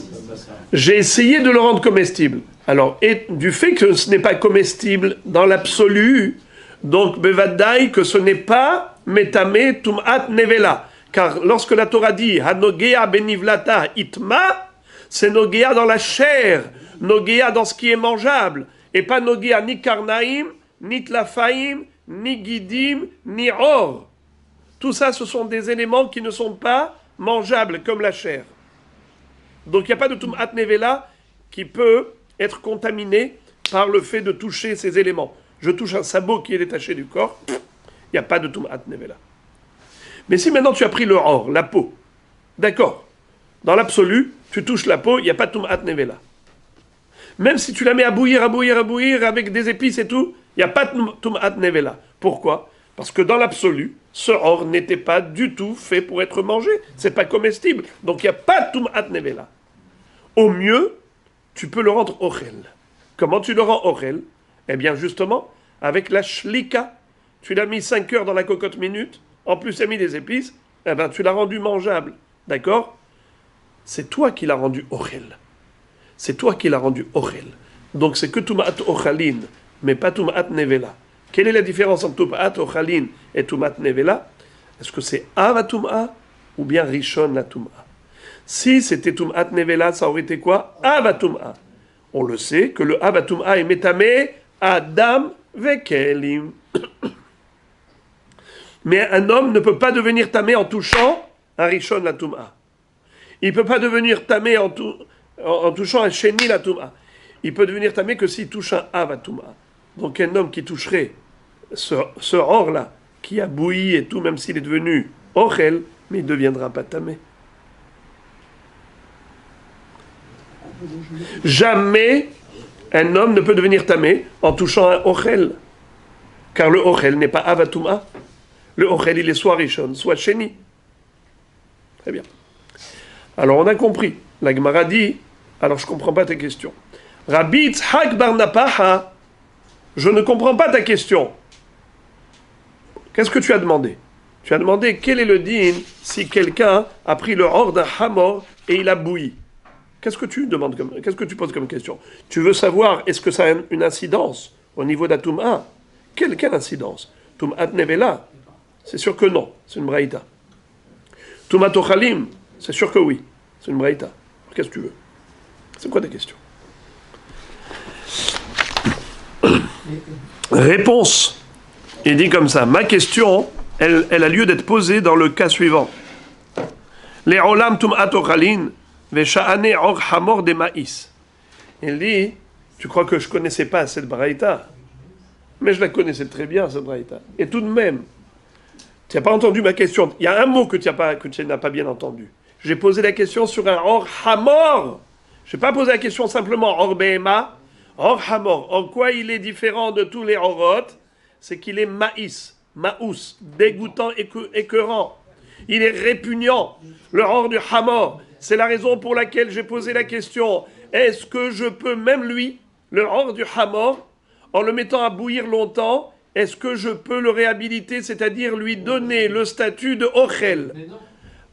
J'ai essayé de le rendre comestible. Alors, et du fait que ce n'est pas comestible dans l'absolu, donc bevadaï que ce n'est pas metame tum'at nevela. Car lorsque la Torah dit hanogea benivlata itma, c'est nogea dans la chair, nogea dans ce qui est mangeable, et pas nogea ni karnaim, ni tlafaim, ni gidim, ni or. Tout ça, ce sont des éléments qui ne sont pas mangeables comme la chair. Donc il n'y a pas de tum'at nevela qui peut être contaminé par le fait de toucher ces éléments. Je touche un sabot qui est détaché du corps, il n'y a pas de tum'at nevela. Mais si maintenant tu as pris le or, la peau, d'accord, dans l'absolu, tu touches la peau, il n'y a pas de tum'at nevela. Même si tu la mets à bouillir avec des épices et tout, il n'y a pas de tum'at nevela. Pourquoi? Parce que dans l'absolu, ce or n'était pas du tout fait pour être mangé. C'est pas comestible. Donc il n'y a pas de tum'at nevela. Au mieux, tu peux le rendre ochel. Comment tu le rends ochel? Eh bien justement, avec la shlika. Tu l'as mis 5 heures dans la cocotte minute, en plus tu as mis des épices, eh bien tu l'as rendu mangeable. D'accord? C'est toi qui l'as rendu ochel. C'est toi qui l'as rendu ochel. Donc c'est que tum'at ochalin, mais pas tum'at nevela. Quelle est la différence entre tum'at ochalin et tum'at nevela? Est-ce que c'est ava tum'a ou bien rishon la tum'a? Si c'était tum'at nevela, ça aurait été quoi? Ava tum'a. On le sait que le ava tum'a est metame adam vekelim. Mais un homme ne peut pas devenir tamé en touchant un rishon la tum'a. Il ne peut pas devenir tamé en touchant un sheni la tum'a. Il peut devenir tamé que s'il touche un ava tum'a. Donc un homme qui toucherait ce or-là, qui a bouilli et tout, même s'il est devenu ochel, mais il ne deviendra pas tamé. Jamais un homme ne peut devenir tamé en touchant un ochel. Car le ochel n'est pas avatuma. Le ochel, il est soit rishon, soit sheni. Très bien. Alors on a compris. La Gemara dit, alors je ne comprends pas tes questions. Rabbi Yitzhak bar Napaha, Je ne comprends pas ta question. Qu'est-ce que tu as demandé? Tu as demandé quel est le din si quelqu'un a pris le or d'un hamor et il a bouilli. Qu'est-ce que tu demandes qu'est-ce que tu poses comme question? Tu veux savoir est-ce que ça a une incidence au niveau d'Atoum'a? Quelle incidence? Toum'at nevela? C'est sûr que non, c'est une braïta. Toum'at ochalim? C'est sûr que oui, c'est une braïta. Qu'est-ce que tu veux? C'est quoi ta question? Réponse. Il dit comme ça, ma question, elle a lieu d'être posée dans le cas suivant. Les olam tum'at ochalin vesha'ane or hamor de maïs. Il dit, tu crois que je connaissais pas cette braïta? Mais je la connaissais très bien, cette braïta. Et tout de même, tu n'as pas entendu ma question. Il y a un mot que tu n'as pas bien entendu. J'ai posé la question sur un or hamor. Je n'ai pas posé la question simplement or behema, or hamor. En quoi il est différent de tous les orot? C'est qu'il est maïs, maous, dégoûtant, écœurant. Il est répugnant. Le or du hamor. C'est la raison pour laquelle j'ai posé la question. Est-ce que je peux, même lui, le or du hamor, en le mettant à bouillir longtemps, est-ce que je peux le réhabiliter, c'est-à-dire lui donner le statut de ochel?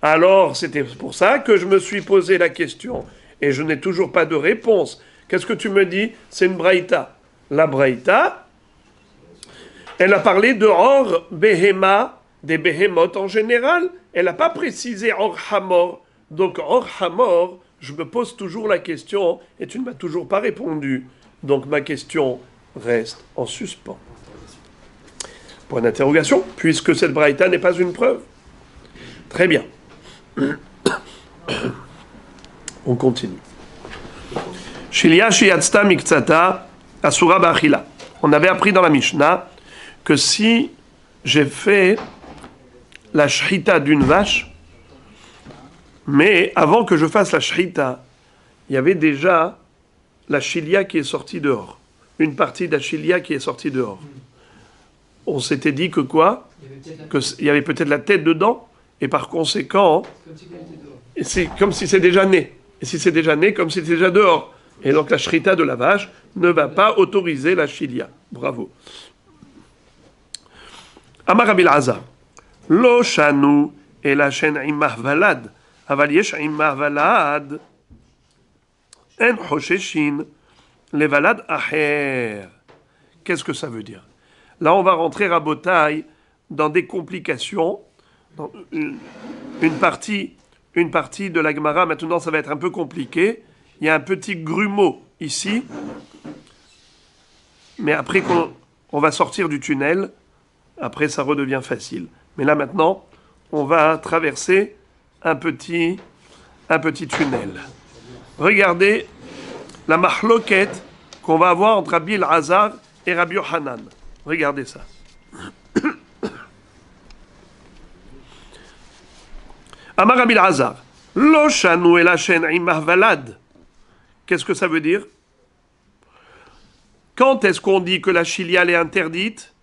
Alors, c'était pour ça que je me suis posé la question. Et je n'ai toujours pas de réponse. Qu'est-ce que tu me dis? C'est une braïta. La braïta, elle a parlé de or behema, des behemoth en général. Elle n'a pas précisé or hamor. Donc, or hamor, je me pose toujours la question et tu ne m'as toujours pas répondu. Donc, ma question reste en suspens. Point d'interrogation, puisque cette braïta n'est pas une preuve. Très bien. On continue. Shilia shiyatzta miktsata asura ba'achila. On avait appris dans la Mishnah que si j'ai fait la shrita d'une vache, mais avant que je fasse la shrita, il y avait déjà la chilia qui est sortie dehors. Une partie de la chilia qui est sortie dehors. On s'était dit que quoi? Qu'il y avait peut-être la tête dedans, et par conséquent, c'est comme si c'est déjà né. Et si c'est déjà né, comme si c'est déjà dehors. Et donc la shrita de la vache ne va pas autoriser la chilia. Bravo. Amar Rabbi Elazar. Lo shanu ela shen imah valad. Aval yesh imah valad. En chosheshin levalad acher. Qu'est-ce que ça veut dire? Là, on va rentrer à Botaï dans des complications. Dans une partie de la Gemara, maintenant, ça va être un peu compliqué. Il y a un petit grumeau ici. Mais après qu'on va sortir du tunnel, après, ça redevient facile. Mais là, maintenant, on va traverser un petit tunnel. Regardez la mahloquette qu'on va avoir entre Rabbi Elazar et Rabbi Yochanan. Regardez ça. Amar Rabbi Elazar. Lo shanu ela shen imah valad. Qu'est-ce que ça veut dire? Quand est-ce qu'on dit que la chilia est interdite?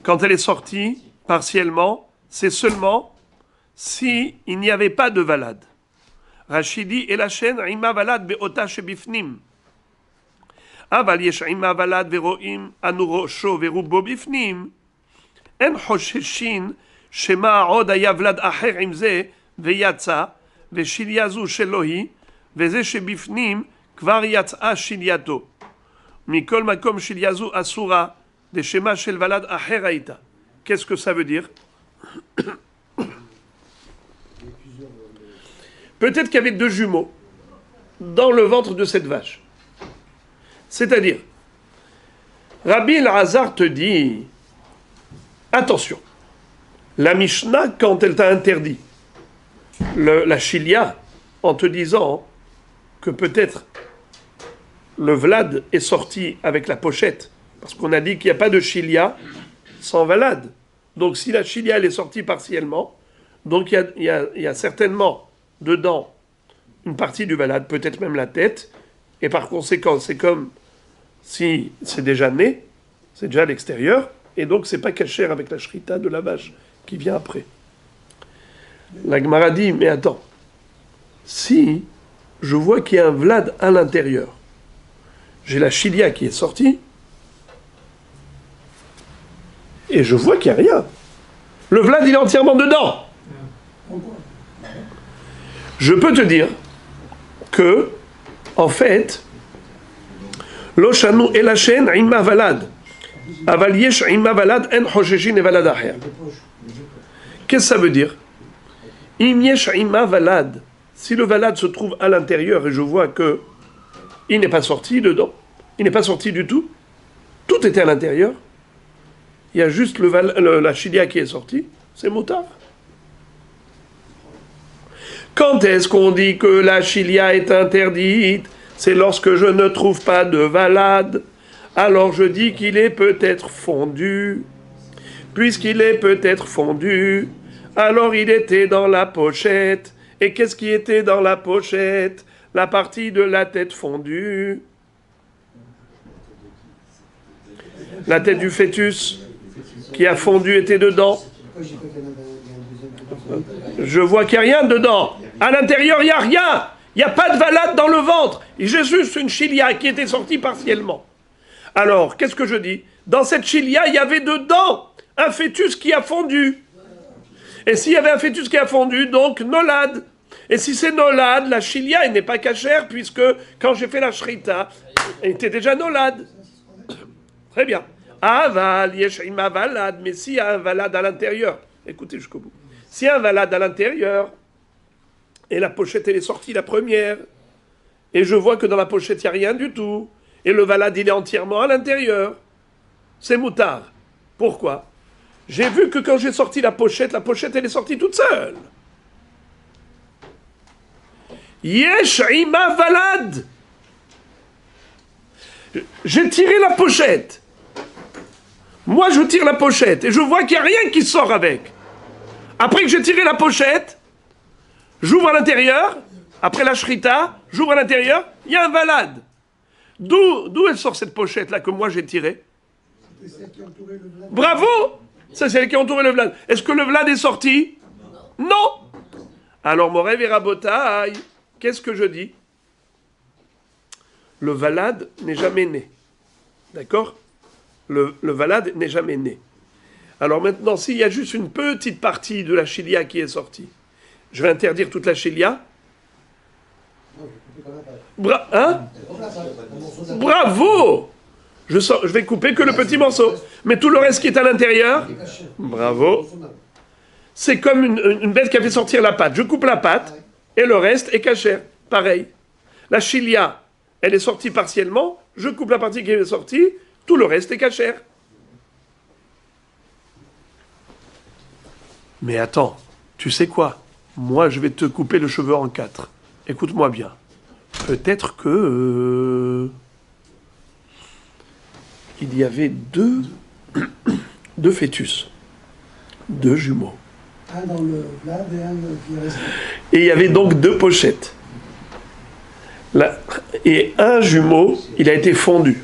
Quand elle est sortie partiellement, c'est seulement si il n'y avait pas de valade. Rachidi et la chaîne ima valad be'ota shebifnim. Aval yesh ima valad veroim anu rosho verubo bifnim. En chosheshin shema od haya vlad acher im ze veyatsa veshilyazu shelohi veze shebifnim kvar yatsa shilyato. Mikol makom shilyazu asura de shema shel valad acher haïta. Qu'est-ce que ça veut dire? Peut-être qu'il y avait deux jumeaux dans le ventre de cette vache. C'est-à-dire, Rabbi Elazar te dit, attention, la Mishnah, quand elle t'a interdit la chilia, en te disant que peut-être le Vlad est sorti avec la pochette, parce qu'on a dit qu'il n'y a pas de chilia sans valade. Donc si la chilia elle est sortie partiellement, donc il y a certainement dedans une partie du valade, peut-être même la tête, et par conséquent c'est comme si c'est déjà né, c'est déjà à l'extérieur, et donc c'est pas caché avec la shrita de la vache qui vient après. La Gemara dit, mais attends, si je vois qu'il y a un vlad à l'intérieur, j'ai la chilia qui est sortie, et je vois qu'il n'y a rien. Le vlad, il est entièrement dedans. Je peux te dire que, en fait, Loshanu elachen imma valad. Aval yesh imma valad en hosheshin et valad acher. Qu'est-ce que ça veut dire? Im yesh imma valad. Si le valad se trouve à l'intérieur et je vois que il n'est pas sorti dedans, il n'est pas sorti du tout, tout était à l'intérieur, il y a juste la chilia qui est sortie, c'est motard. Quand est-ce qu'on dit que la chilia est interdite? C'est lorsque je ne trouve pas de valade. Alors je dis qu'il est peut-être fondu. Puisqu'il est peut-être fondu, alors il était dans la pochette. Et qu'est-ce qui était dans la pochette? La partie de la tête fondue. La tête du fœtus qui a fondu était dedans. Je vois qu'il n'y a rien dedans. À l'intérieur, il n'y a rien. Il n'y a pas de valade dans le ventre. J'ai juste une chilia qui était sortie partiellement. Alors, qu'est-ce que je dis? Dans cette chilia, il y avait dedans un fœtus qui a fondu. Et s'il y avait un fœtus qui a fondu, donc nolad. Et si c'est nolad, la chilia, elle n'est pas cachère, puisque quand j'ai fait la shrita, elle était déjà nolad. Très bien. Aval, yeshima valad, mais s'il y a un valad à l'intérieur, écoutez jusqu'au bout. S'il y a un valad à l'intérieur, et la pochette elle est sortie la première, et je vois que dans la pochette il n'y a rien du tout, et le valad il est entièrement à l'intérieur, c'est moutard. Pourquoi? J'ai vu que quand j'ai sorti la pochette elle est sortie toute seule. Yesh ima valad. J'ai tiré la pochette. Moi je tire la pochette, et je vois qu'il n'y a rien qui sort avec. Après que j'ai tiré la pochette, j'ouvre à l'intérieur, après la shrita, j'ouvre à l'intérieur, il y a un valad. D'où elle sort cette pochette-là que moi j'ai tirée? Bravo! C'est celle qui a entouré le vlad. Est-ce que le vlad est sorti? Non! Alors, Moré Verabotaï, qu'est-ce que je dis? Le valad n'est jamais né. D'accord? Le valad n'est jamais né. Alors maintenant, s'il y a juste une petite partie de la chilia qui est sortie, je vais interdire toute la chilia. Bravo! Je vais couper que le petit morceau. Mais tout le reste qui est à l'intérieur, bravo. C'est comme une bête qui a fait sortir la pâte. Je coupe la pâte et le reste est cachère. Pareil. La chilia, elle est sortie partiellement. Je coupe la partie qui est sortie. Tout le reste est cachère. Mais attends, tu sais quoi? Moi, je vais te couper le cheveu en 4. Écoute-moi bien. Peut-être que... il y avait deux fœtus. 2 jumeaux. Un dans le vlad et un qui est resté. Et il y avait donc 2 pochettes. Et un jumeau, il a été fondu.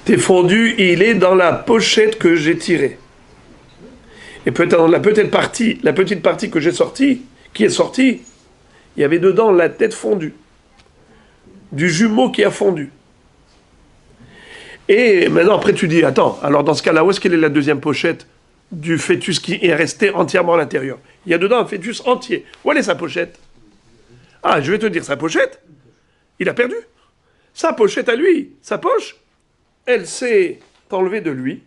Il est fondu et il est dans la pochette que j'ai tirée. Et peut-être dans la petite partie que j'ai sortie, qui est sortie, il y avait dedans la tête fondue. Du jumeau qui a fondu. Et maintenant, après, tu dis, attends, alors dans ce cas-là, où est-ce qu'elle est la deuxième pochette du fœtus qui est resté entièrement à l'intérieur? Il y a dedans un fœtus entier. Où elle est sa pochette? Ah, je vais te dire, sa pochette, il a perdu. Sa pochette à lui, sa poche, elle s'est enlevée de lui.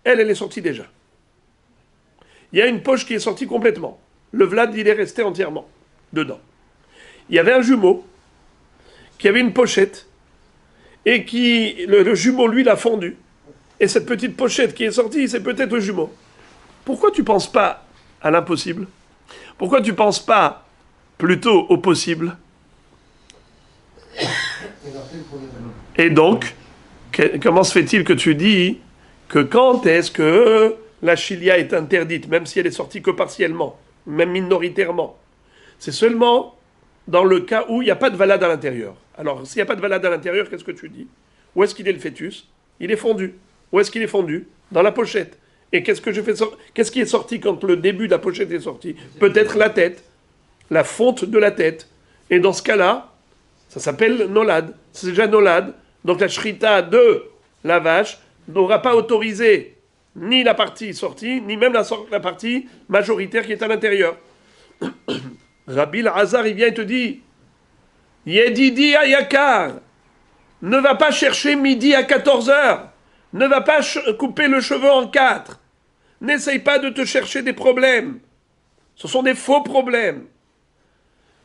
Elle est sortie déjà. Il y a une poche qui est sortie complètement. Le vlad, il est resté entièrement dedans. Il y avait un jumeau qui avait une pochette et qui, le jumeau, lui, l'a fondu. Et cette petite pochette qui est sortie, c'est peut-être le jumeau. Pourquoi tu ne penses pas à l'impossible? Pourquoi tu ne penses pas plutôt au possible? Et donc, comment se fait-il que tu dis que quand est-ce que la chilia est interdite, même si elle est sortie que partiellement, même minoritairement? C'est seulement dans le cas où il n'y a pas de valade à l'intérieur. Alors, s'il n'y a pas de valade à l'intérieur, qu'est-ce que tu dis? Où est-ce qu'il est le fœtus? Il est fondu. Où est-ce qu'il est fondu? Dans la pochette. Et qu'est-ce que je fais Qu'est-ce qui est sorti quand le début de la pochette est sorti? Peut-être la tête, la fonte de la tête. Et dans ce cas-là, Ça s'appelle nolad. C'est déjà nolad. Donc la shrita de la vache n'aura pas autorisé ni la partie sortie, ni même la partie majoritaire qui est à l'intérieur. Rabbi Lazar, il vient et te dit, Yedidi Ayakar, ne va pas chercher midi à 14h, ne va pas couper le cheveu en 4, n'essaye pas de te chercher des problèmes. Ce sont des faux problèmes.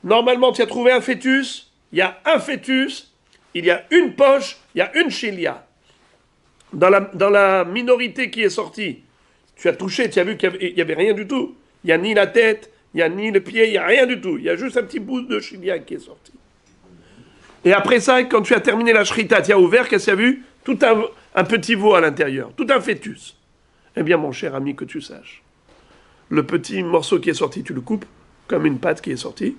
Normalement, tu as trouvé un fœtus, il y a un fœtus, il y a une poche, il y a une chilia. Dans la minorité qui est sortie, tu as touché, tu as vu qu'il n'y avait rien du tout. Il n'y a ni la tête, il n'y a ni le pied, il n'y a rien du tout. Il y a juste un petit bout de chilia qui est sorti. Et après ça, quand tu as terminé la shrita, tu as ouvert, qu'est-ce que tu as vu? Tout un petit veau à l'intérieur, tout un fœtus. Eh bien, mon cher ami, que tu saches, le petit morceau qui est sorti, tu le coupes, comme une pâte qui est sortie.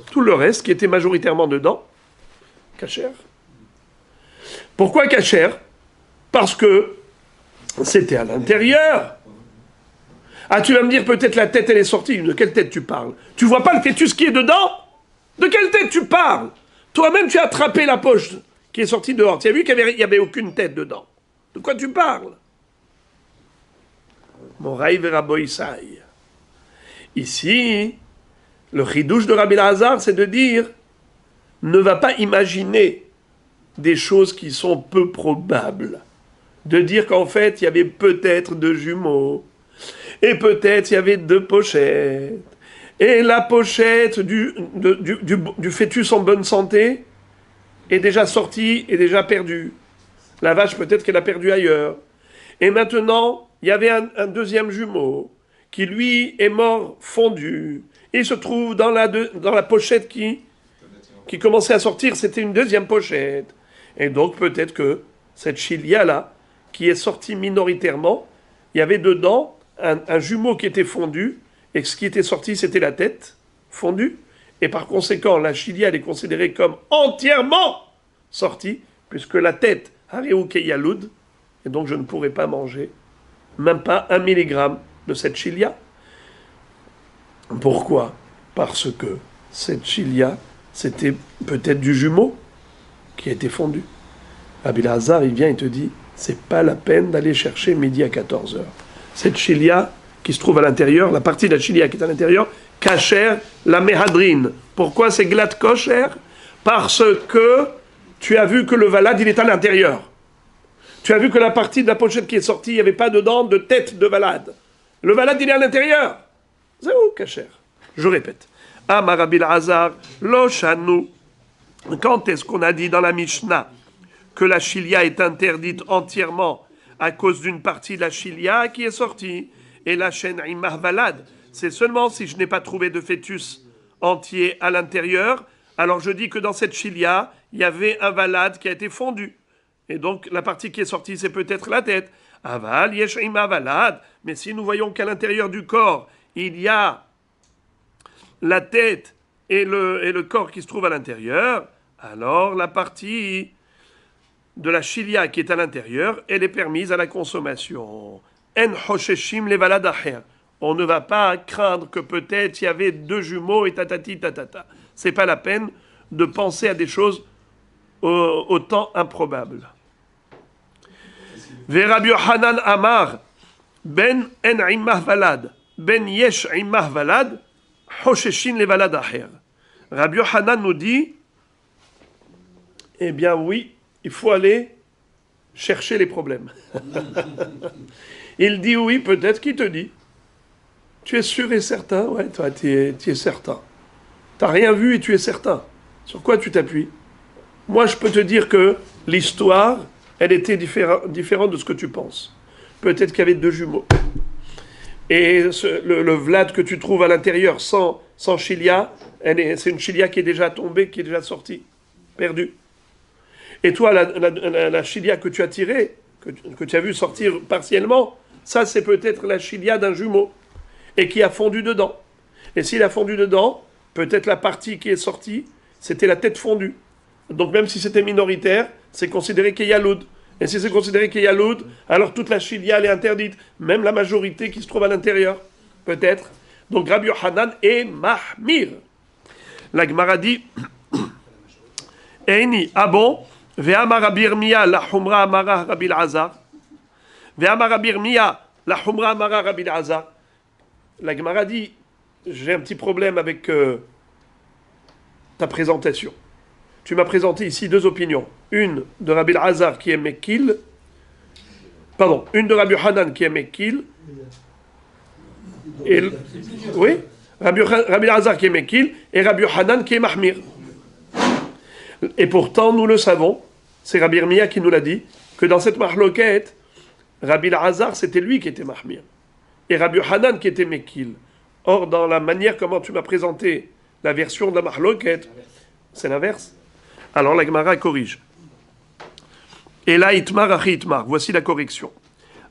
Tout le reste, qui était majoritairement dedans, cachère. Pourquoi cachère? Parce que c'était à l'intérieur. Ah, tu vas me dire, peut-être la tête, elle est sortie. De quelle tête tu parles? Tu vois pas le fœtus qui est dedans? De quelle tête tu parles? Toi-même, tu as attrapé la poche qui est sortie dehors. Tu as vu qu'il n'y avait aucune tête dedans. De quoi tu parles? Mon Raï Veraboïsaï. Ici, le chidouche de Rabbi Lazar, c'est de dire, ne va pas imaginer des choses qui sont peu probables. De dire qu'en fait, il y avait peut-être 2 jumeaux, et peut-être il y avait 2 pochettes, et la pochette du fœtus en bonne santé est déjà sortie, est déjà perdue. La vache, peut-être qu'elle a perdu ailleurs. Et maintenant, il y avait un deuxième jumeau, qui lui est mort fondu, et il se trouve dans la pochette qui commençait à sortir, c'était une deuxième pochette. Et donc peut-être que cette chilia-là, qui est sortie minoritairement, il y avait dedans un jumeau qui était fondu, et ce qui était sorti, c'était la tête fondue. Et par conséquent, la chilia, elle est considérée comme entièrement sortie, puisque la tête, Haréouke Yaloud, et donc je ne pourrais pas manger, même pas 1 milligramme de cette chilia. Pourquoi? Parce que cette chilia, c'était peut-être du jumeau qui a été fondu. Rabbi Lazar, il vient et te dit, c'est pas la peine d'aller chercher midi à 14h. Cette chilia qui se trouve à l'intérieur, la partie de la chilia qui est à l'intérieur, kasher la mehadrine. Pourquoi c'est glatt kosher? Parce que tu as vu que le valad, il est à l'intérieur. Tu as vu que la partie de la pochette qui est sortie, il n'y avait pas dedans de tête de valad. Le valad, il est à l'intérieur. C'est où, kasher? Je répète. Amar Rabbi Lazar, lo shanu. Quand est-ce qu'on a dit dans la Mishnah que la chilia est interdite entièrement à cause d'une partie de la chilia qui est sortie? Et la chaîne imah valad, c'est seulement si je n'ai pas trouvé de fœtus entier à l'intérieur, alors je dis que dans cette chilia, il y avait un valad qui a été fondu. Et donc la partie qui est sortie, c'est peut-être la tête. Aval yesh imah valad. Mais si nous voyons qu'à l'intérieur du corps, il y a la tête et le corps qui se trouve à l'intérieur, alors la partie de la chilia qui est à l'intérieur, elle est permise à la consommation. En hosheshim le valad acher. On ne va pas craindre que peut-être il y avait 2 jumeaux et tatati tatata. C'est pas la peine de penser à des choses autant improbables. Rabbi Yochanan Amar, ben en imah valad, ben yesh imah valad, hosheshin le valad acher. Rabbi Yochanan nous dit, eh bien oui, il faut aller chercher les problèmes. Il dit oui, peut-être qu'il te dit. Tu es sûr et certain? Ouais, toi, tu es certain. Tu n'as rien vu et tu es certain. Sur quoi tu t'appuies? Moi, je peux te dire que l'histoire, elle était différente de ce que tu penses. Peut-être qu'il y avait 2 jumeaux. Et le vlad que tu trouves à l'intérieur sans chilia, c'est une chilia qui est déjà tombée, qui est déjà sortie, perdue. Et toi, la chilia que tu as tirée, que tu as vu sortir partiellement, ça c'est peut-être la chilia d'un jumeau, et qui a fondu dedans. Et s'il a fondu dedans, peut-être la partie qui est sortie, c'était la tête fondue. Donc même si c'était minoritaire, c'est considéré qu'il y a l'oud. Et si c'est considéré qu'il y a l'oud, alors toute la chilia elle est interdite, même la majorité qui se trouve à l'intérieur, peut-être. Donc Rabbi Yochanan est mahmir. La Gemara dit, Eini, ah bon? Ve'amar Rabbi Yirmiyah, la humra amara Rabbi Elazar. Ve'amar Rabbi Yirmiyah, la humra amara Rabbi Elazar. La Gemara dit, j'ai un petit problème avec ta présentation. Tu m'as présenté ici deux opinions. Une de Rabbi Elazar qui est Mekil, pardon, une de Rabbi Hanan qui est Mekil, et, oui, Rabbi Elazar qui est Mekil, et Rabbi Hanan qui est Mahmir. Et pourtant, nous le savons, c'est Rabbi Yirmiyah qui nous l'a dit, que dans cette mahloket, Rabbi Elazar, c'était lui qui était Mahmir, et Rabbi Hanan qui était Mekil. Or, dans la manière comment tu m'as présenté la version de la mahloket, c'est l'inverse. Alors la Gemara corrige. Et là, itmar achi itmar. Voici la correction.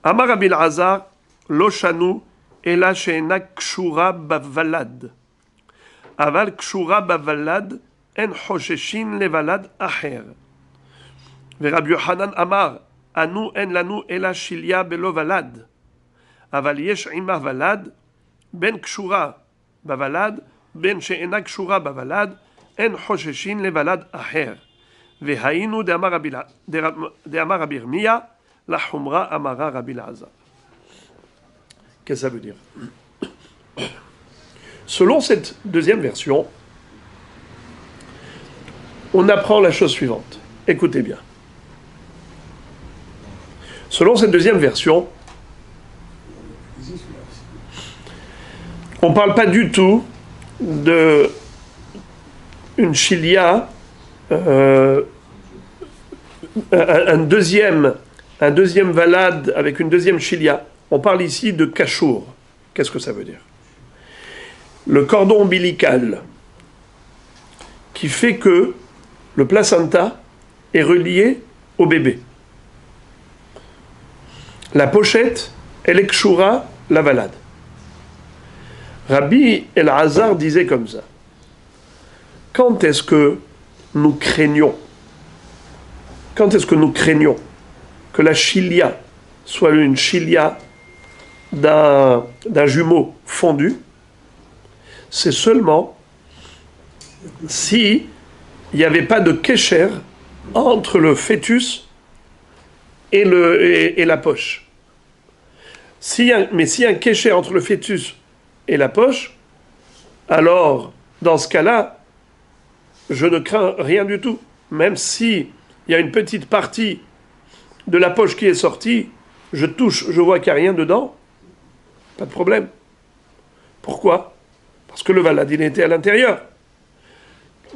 Amar Rabbi Elazar, lo shanu, ela she'ena kshura bavalad. Aval kshura bavalad, en chosheshin levalad acher. Rabbi Yochanan amar, anu en lanu ela shilia belo valad. Aval yesh ima valad, ben kshura bavalad, ben she'ena kshura bavalad, en chosheshin levalad acher. Vehainu de amar Rabbi Yirmiyah, la humra amara Rabbi Elazar. Qu'est-ce que ça veut dire? Selon cette deuxième version, on apprend la chose suivante. Écoutez bien. Selon cette deuxième version, on ne parle pas du tout de une chilia, un deuxième valade avec une deuxième chilia. On parle ici de kashour. Qu'est-ce que ça veut dire? Le cordon ombilical qui fait que le placenta est relié au bébé. La pochette, elle est kshura, la valade. Rabbi Elazar disait comme ça. Quand est-ce que nous craignons que la chilia soit une chilia d'un jumeau fondu? C'est seulement si il n'y avait pas de kécher entre le fœtus et la poche. Mais s'il y a un kécher entre le fœtus et la poche, alors dans ce cas-là, je ne crains rien du tout. Même si il y a une petite partie de la poche qui est sortie, je touche, je vois qu'il n'y a rien dedans, pas de problème. Pourquoi? Parce que le valade, il était à l'intérieur.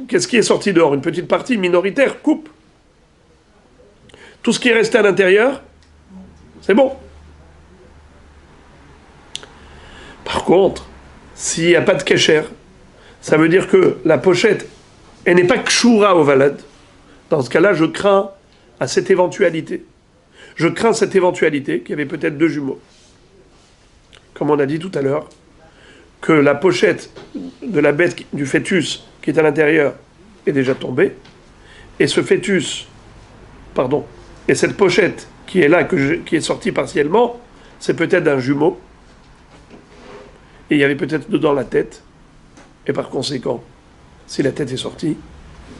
Qu'est-ce qui est sorti dehors? Une petite partie minoritaire, coupe. Tout ce qui est resté à l'intérieur, c'est bon. Par contre, s'il n'y a pas de kécher, ça veut dire que la pochette, elle n'est pas kshura au valade. Dans ce cas-là, je crains à cette éventualité. Je crains cette éventualité qu'il y avait peut-être deux jumeaux. Comme on a dit tout à l'heure, que la pochette de la bête, du fœtus qui est à l'intérieur est déjà tombée, et ce fœtus, et cette pochette qui est là, qui est sortie partiellement, c'est peut-être un jumeau, et il y avait peut-être dedans la tête, et par conséquent, si la tête est sortie,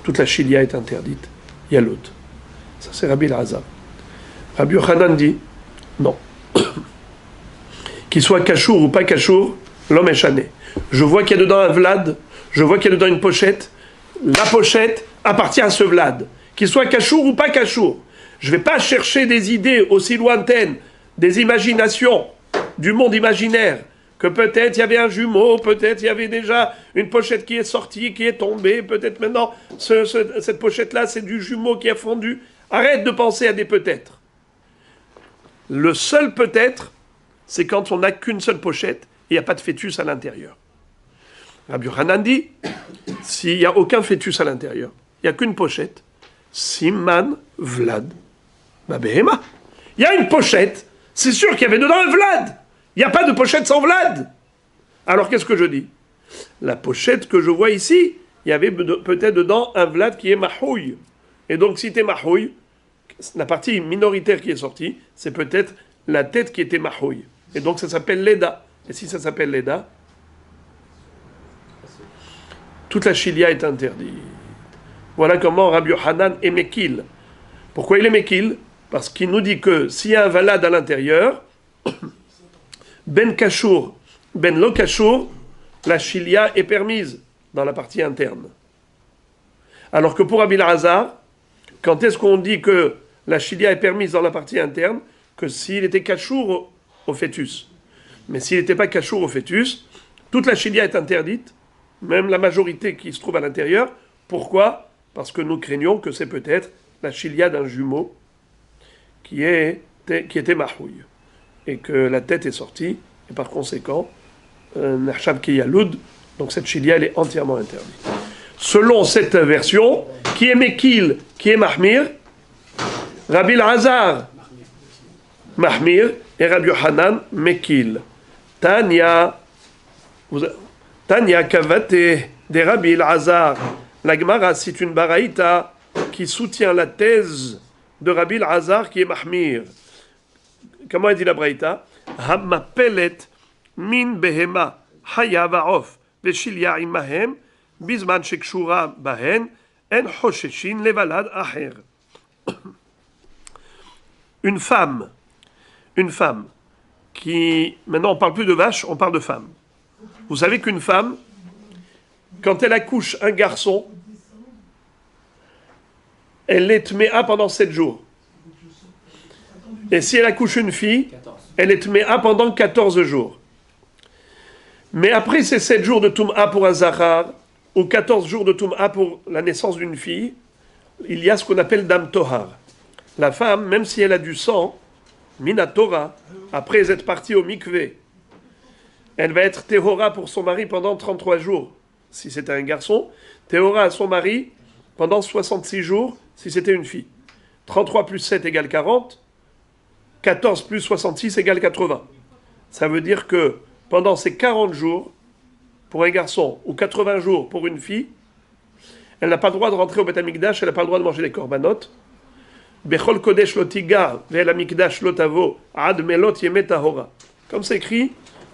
toute la chilia est interdite, il y a l'autre. Ça c'est Rabbi Elazar. Rabbi Yochanan dit, non. Qu'il soit kashour ou pas kashour, l'homme est chané. Je vois qu'il y a dedans un vlad, je vois qu'il y a dedans une pochette, la pochette appartient à ce vlad. Qu'il soit kashour ou pas kashour. Je ne vais pas chercher des idées aussi lointaines, des imaginations, du monde imaginaire, que peut-être il y avait un jumeau, peut-être il y avait déjà une pochette qui est sortie, qui est tombée, peut-être maintenant cette pochette-là c'est du jumeau qui a fondu. Arrête de penser à des peut-être. Le seul peut-être, c'est quand on n'a qu'une seule pochette et il n'y a pas de fœtus à l'intérieur. Rabbi Yochanan dit, s'il n'y a aucun fœtus à l'intérieur, il n'y a qu'une pochette, Siman Vlad Babehema. Il y a une pochette, c'est sûr qu'il y avait dedans un Vlad. Il n'y a pas de pochette sans Vlad. Alors qu'est-ce que je dis? La pochette que je vois ici, il y avait peut-être dedans un Vlad qui est mahouille. Et donc si tu es mahouille, la partie minoritaire qui est sortie, c'est peut-être la tête qui était mahouille. Et donc ça s'appelle l'Eda. Et si ça s'appelle l'Eda, toute la chilia est interdite. Voilà comment Rabbi Yochanan est Mekil. Pourquoi il est Mekil? Parce qu'il nous dit que s'il y a un valad à l'intérieur, ben kashour, ben lo kashour, la chilia est permise dans la partie interne. Alors que pour Rabbi Elazar, quand est-ce qu'on dit que la chilia est permise dans la partie interne? Que s'il était kashour au fœtus. Mais s'il n'était pas kashour au fœtus, toute la chilia est interdite, même la majorité qui se trouve à l'intérieur. Pourquoi? Parce que nous craignons que c'est peut-être la chilia d'un jumeau qui était mahouille, et que la tête est sortie, et par conséquent, Nahshab ki yaloud, donc cette chilia, elle est entièrement interdite. Selon cette version, qui est Mekil, qui est Mahmir, Rabbi Elazar, Mahmir, et Rabbi Yochanan, Mekil. Tanya Kavate, de Rabbi Elazar. La Gemara cite une baraïta qui soutient la thèse de Rabbi Elazar qui est Mahmir. Comment dit la baraïta? Hamma pelet min behema haya va'of veshilya imahem bizman shekshura bahen en hosheshin levalad aher. Une femme qui... Maintenant, on ne parle plus de vache, on parle de femme. Vous savez qu'une femme, quand elle accouche un garçon, elle est tméa pendant 7 jours. Et si elle accouche une fille, elle est tméa pendant 14 jours. Mais après ces 7 jours de Toum'a pour un Zahar, ou 14 jours de Toum'a pour la naissance d'une fille, il y a ce qu'on appelle Dam Tohar. La femme, même si elle a du sang, Mina Torah, après être partie au mikvé, elle va être Tehora pour son mari pendant 33 jours, si c'était un garçon, Tehora à son mari pendant 66 jours, si c'était une fille. 33 plus 7 égale 40, 14 plus 66 égale 80. Ça veut dire que pendant ces 40 jours, pour un garçon, ou 80 jours pour une fille, elle n'a pas le droit de rentrer au Beth Amikdash, elle n'a pas le droit de manger les korbanot. Bechol kodesh lotiga ve'el amikdash lotavo ad melot yemet tahora. Comme c'est écrit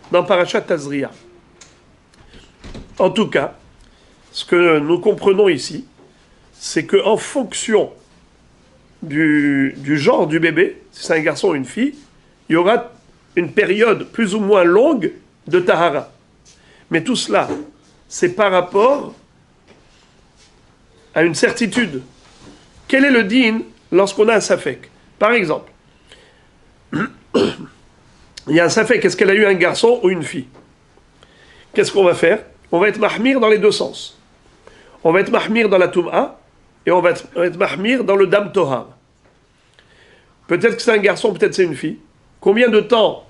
dans Parashat Tazria. En tout cas, ce que nous comprenons ici, c'est qu'en fonction du genre du bébé, si c'est un garçon ou une fille, il y aura une période plus ou moins longue de tahara. Mais tout cela, c'est par rapport à une certitude. Quel est le din lorsqu'on a un safek? Par exemple, il y a un safek, est-ce qu'elle a eu un garçon ou une fille? Qu'est-ce qu'on va faire? On va être mahmir dans les deux sens. On va être mahmir dans la Toum'a et on va être mahmir dans le Dam Tohar. Peut-être que c'est un garçon, peut-être c'est une fille. Combien de temps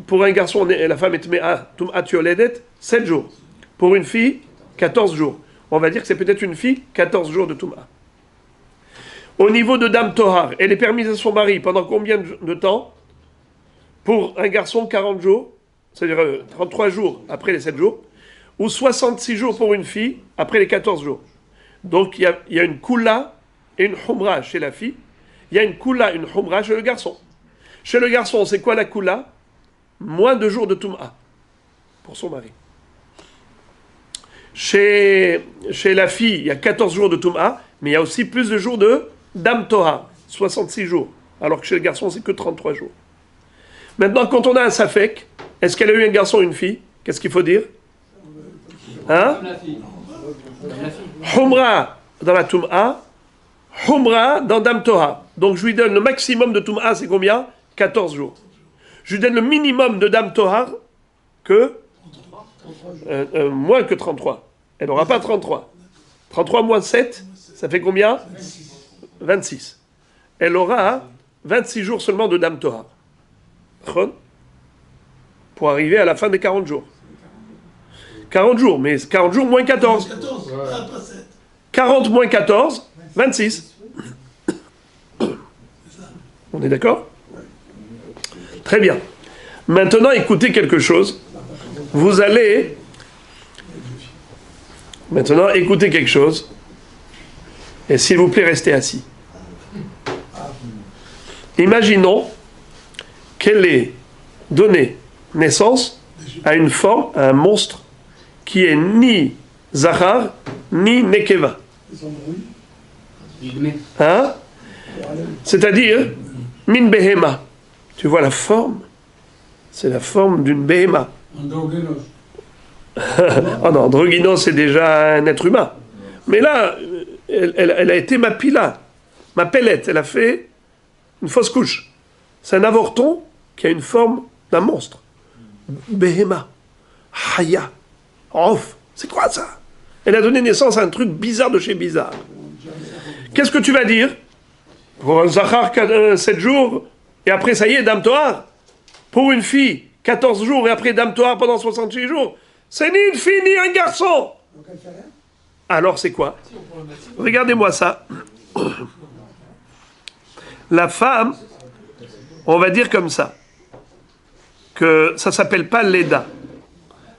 pour un garçon, la femme est Tme'a, Toum'a Tioledet? 7 jours. Pour une fille, 14 jours. On va dire que c'est peut-être une fille, 14 jours de Toum'a. Au niveau de Dam Tohar, elle est permise à son mari pendant combien de temps? Pour un garçon, 40 jours, c'est-à-dire 33 jours après les 7 jours, ou 66 jours pour une fille après les 14 jours. Donc il y a une Kula et une Humra chez la fille, il y a une Kula et une Humra chez le garçon. Chez le garçon, c'est quoi la Kula? Moins de jours de Toum'a pour son mari. Chez la fille, il y a 14 jours de Toum'a, mais il y a aussi plus de jours de Dam Toha, 66 jours, alors que chez le garçon, c'est que 33 jours. Maintenant, quand on a un safek, est-ce qu'elle a eu un garçon ou une fille? Qu'est-ce qu'il faut dire? Hein? Humra dans la Toum'a, Humra dans Dam Toha. Donc je lui donne le maximum de Toum'a, c'est combien? 14 jours. Je lui donne le minimum de Dam Toha que moins que 33. Elle n'aura pas 33. 33 moins 7, ça fait combien? 26. Elle aura 26 jours seulement de Dam Toha. Pour arriver à la fin des 40 jours. 40 jours, mais 40 jours moins 14. 40 moins 14, 26. On est d'accord? Très bien. Maintenant, écoutez quelque chose. Vous allez... Maintenant, écoutez quelque chose. Et s'il vous plaît, restez assis. Imaginons qu'elle ait donné naissance à une forme, à un monstre qui est ni Zahar, ni Nekeva. Ils s'embrouillent. Il met. Hein? C'est-à-dire, min behema. Tu vois la forme? C'est la forme d'une behema. Androgynos. Oh non, androgynos, c'est déjà un être humain. Mais là, elle a été ma pila, ma pellette. Elle a fait une fausse couche. C'est un avorton qui a une forme d'un monstre. Behema. Haya. Off. C'est quoi ça? Elle a donné naissance à un truc bizarre de chez bizarre. Qu'est-ce que tu vas dire? Pour un Zachar, 7 jours, et après, ça y est, Dame Toar. Pour une fille, 14 jours, et après, Dame Toar pendant 66 jours. C'est ni une fille, ni un garçon. Donc elle fait rien. Alors, c'est quoi? Regardez-moi ça. La femme, on va dire comme ça, que ça ne s'appelle pas Leda.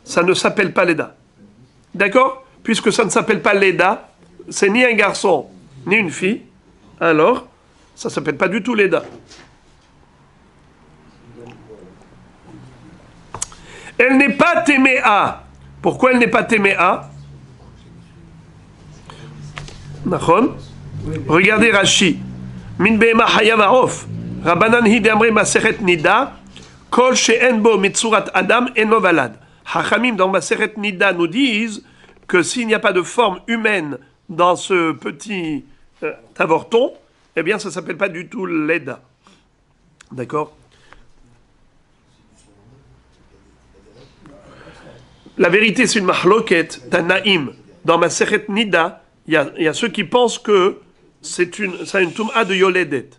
Ça ne s'appelle pas Leda. D'accord? Puisque ça ne s'appelle pas Leda, c'est ni un garçon, ni une fille, alors, ça ne s'appelle pas du tout Leda. Elle n'est pas Téméa. Pourquoi elle n'est pas Téméa? Nachon? Regardez Rashi. Min behema hayav ha'of. Rabbanan hi de'amre masechet nida. Kol she'en bo mitzurat adam eno valad. Hachamim dans Masechet Nida nous disent que s'il n'y a pas de forme humaine dans ce petit avorton, eh bien ça ne s'appelle pas du tout l'Eda. D'accord? La vérité, c'est une mahloket Tanaïm. Dans Masechet Nida, il y a ceux qui pensent que ça a une toum'a de Yoledet.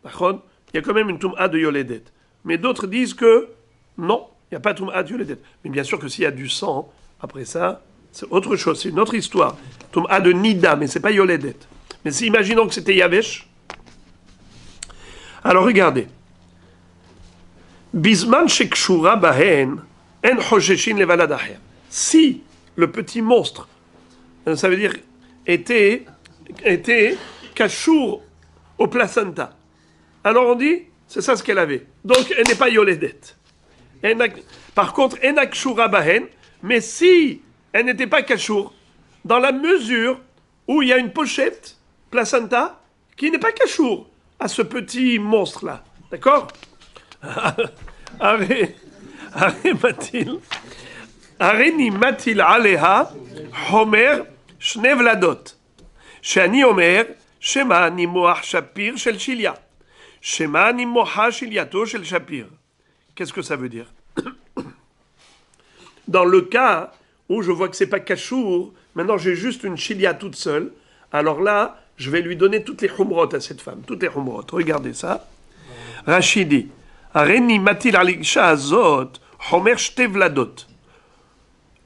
D'accord? Il y a quand même une toum'a de Yoledet. Mais d'autres disent que non, il n'y a pas de toum'a de Yoledet. Mais bien sûr que s'il y a du sang, après ça, c'est autre chose, c'est une autre histoire. Toum'a de Nida, mais ce n'est pas Yoledet. Mais si, imaginons que c'était Yavesh. Alors regardez. Bisman shekshura bahen en hosheshin levalad acher. Si le petit monstre, ça veut dire était kashour au placenta, alors on dit, c'est ça ce qu'elle avait. Donc elle n'est pas yoledet. Par contre, enak shura bahen, mais si elle n'était pas kashour, dans la mesure où il y a une pochette placenta qui n'est pas kashour à ce petit monstre-là. D'accord? Arrête Mathilde. Areni matil aleha homer shne vladot. Shani omer shema ni moach shapir shel shilia. Shema ni mocha shiliato shel shapir. Qu'est-ce que ça veut dire? Dans le cas où je vois que c'est pas kashour, maintenant j'ai juste une shilia toute seule, alors là, je vais lui donner toutes les humrot à cette femme, toutes les humrot. Regardez ça. Rachidi. Areni matil alisha azot homer shte vladot.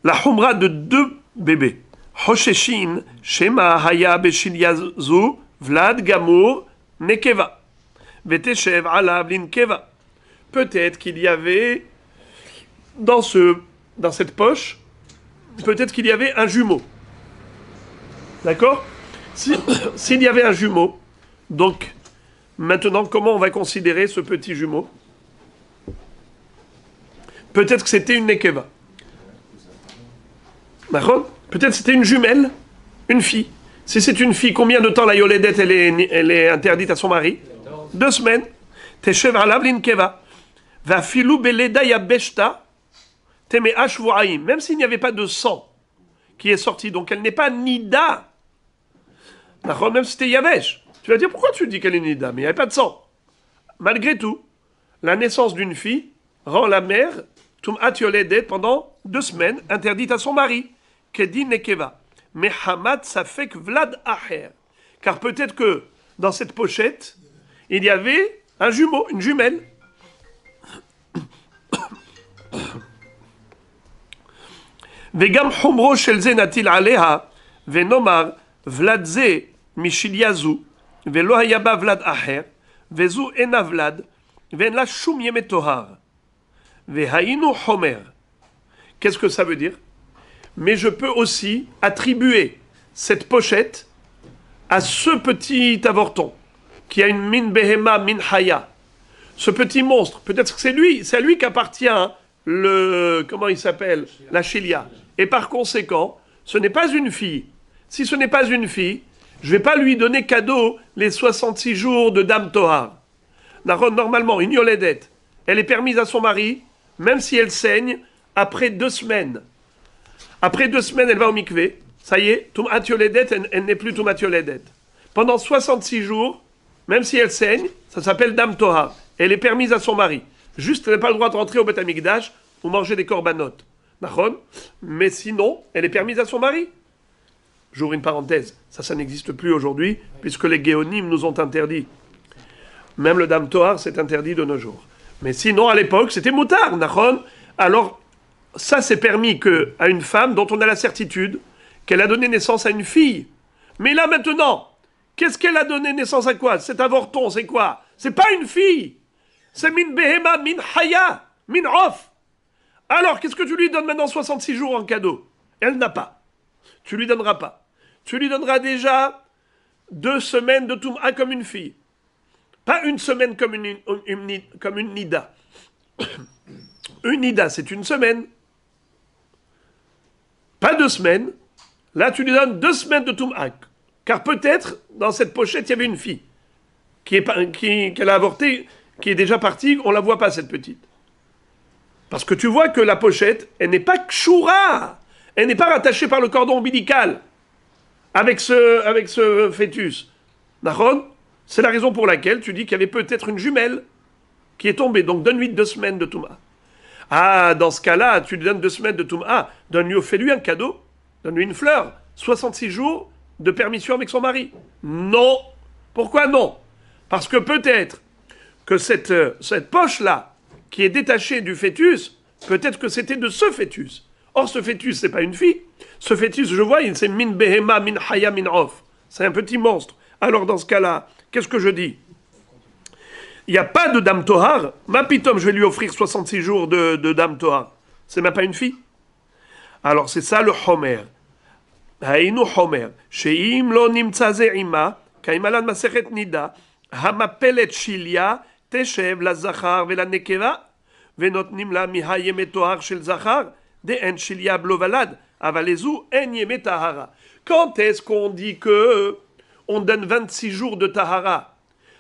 La humra de 2 bébés. Hosheshin, Shema, Haya, Beshilyazu, Vlad, Gamour, Nekeva. Veteshev, Alav, Linkeva. Peut-être qu'il y avait, dans cette poche, peut-être qu'il y avait un jumeau. D'accord? S'il y avait un jumeau, donc, maintenant, comment on va considérer ce petit jumeau? Peut-être que c'était une Nekeva. Peut-être c'était une jumelle, une fille. Si c'est une fille, combien de temps la yoledet elle est interdite à son mari? 2 semaines. Teshev alav linkeva. Va filou beleda yabeshta teme ashvuaim. Même s'il n'y avait pas de sang qui est sorti, donc elle n'est pas nida. Même si c'était yavesh. Tu vas dire pourquoi tu dis qu'elle est nida? Mais il n'y avait pas de sang. Malgré tout, la naissance d'une fille rend la mère tum'at yoledet pendant 2 semaines interdite à son mari. Kedi nekeva. Mais Hamad safek vlad acher. Car peut-être que dans cette pochette, il y avait un jumeau, une jumelle. Vegam humro shel ze natil aleha venomar vlad ze mishilyazu velo hayaba vlad acher vezu ena vlad ven la shum yemet tohar vehainu homer. Qu'est-ce que ça veut dire? Mais je peux aussi attribuer cette pochette à ce petit avorton qui a une min behema min haya. Ce petit monstre, peut-être que c'est à lui qu'appartient comment il s'appelle? La chilia. Et par conséquent, ce n'est pas une fille. Si ce n'est pas une fille, Je ne vais pas lui donner cadeau les 66 jours de Dam Tohar. Normalement, une yoledette, elle est permise à son mari, même si elle saigne, après 2 semaines. Après 2 semaines, elle va au mikvé. Ça y est, Tumat yoledette, elle n'est plus Tumat yoledette. Pendant 66 jours, même si elle saigne, ça s'appelle Dam Tohar. Elle est permise à son mari. Juste, elle n'a pas le droit de rentrer au Beth Amikdash ou manger des corbanotes. Mais sinon, elle est permise à son mari. J'ouvre une parenthèse. Ça n'existe plus aujourd'hui, puisque les Géonim nous ont interdit. Même le Dam Tohar, c'est interdit de nos jours. Mais sinon, à l'époque, c'était moutard, Nahon. Alors, ça, c'est permis à une femme dont on a la certitude qu'elle a donné naissance à une fille. Mais là, maintenant, qu'est-ce qu'elle a donné naissance à quoi? Cet avorton, c'est quoi? C'est pas une fille. C'est min behema, min haya, min off. Alors, qu'est-ce que tu lui donnes maintenant 66 jours en cadeau? Elle n'a pas. Tu lui donneras pas. Tu lui donneras déjà 2 semaines de Toum'a comme une fille. Pas 1 semaine comme une nida. Une nida, c'est 1 semaine. Pas 2 semaines. Là, tu lui donnes 2 semaines de Toum'a. Car peut-être, dans cette pochette, il y avait une fille qu'elle a avorté, qui est déjà partie, on ne la voit pas, cette petite. Parce que tu vois que la pochette, elle n'est pas kshura. Elle n'est pas rattachée par le cordon ombilical avec ce fœtus. D'accord? C'est la raison pour laquelle tu dis qu'il y avait peut-être une jumelle qui est tombée. Donc donne-lui 2 semaines de Touma. Ah, dans ce cas-là, tu lui donnes 2 semaines de Touma. Fais-lui un cadeau. Donne-lui une fleur. 66 jours de permission avec son mari. Non. Pourquoi non? Parce que peut-être que cette poche-là, qui est détachée du fœtus, peut-être que c'était de ce fœtus. Or, ce fœtus, c'est pas une fille. Ce fœtus, je vois, c'est min behema, min haya, min off. C'est un petit monstre. Alors, dans ce cas-là, qu'est-ce que je dis? Il n'y a pas de Dam Tohar. Ma pitom, je vais lui offrir 66 jours de Dam Tohar. C'est même pas une fille. Alors, c'est ça le Homer. Haïnu Homer. Sheim lo nimtza ze'ima, kaimalan masechet nida, hamapelet shilia, teshev la zachar ve la nekeva, venotnim la miha yeme tohar shel zachar, de en shilia blovalad, avalezu en yeme tahara. Quand est-ce qu'on dit que on donne 26 jours de tahara?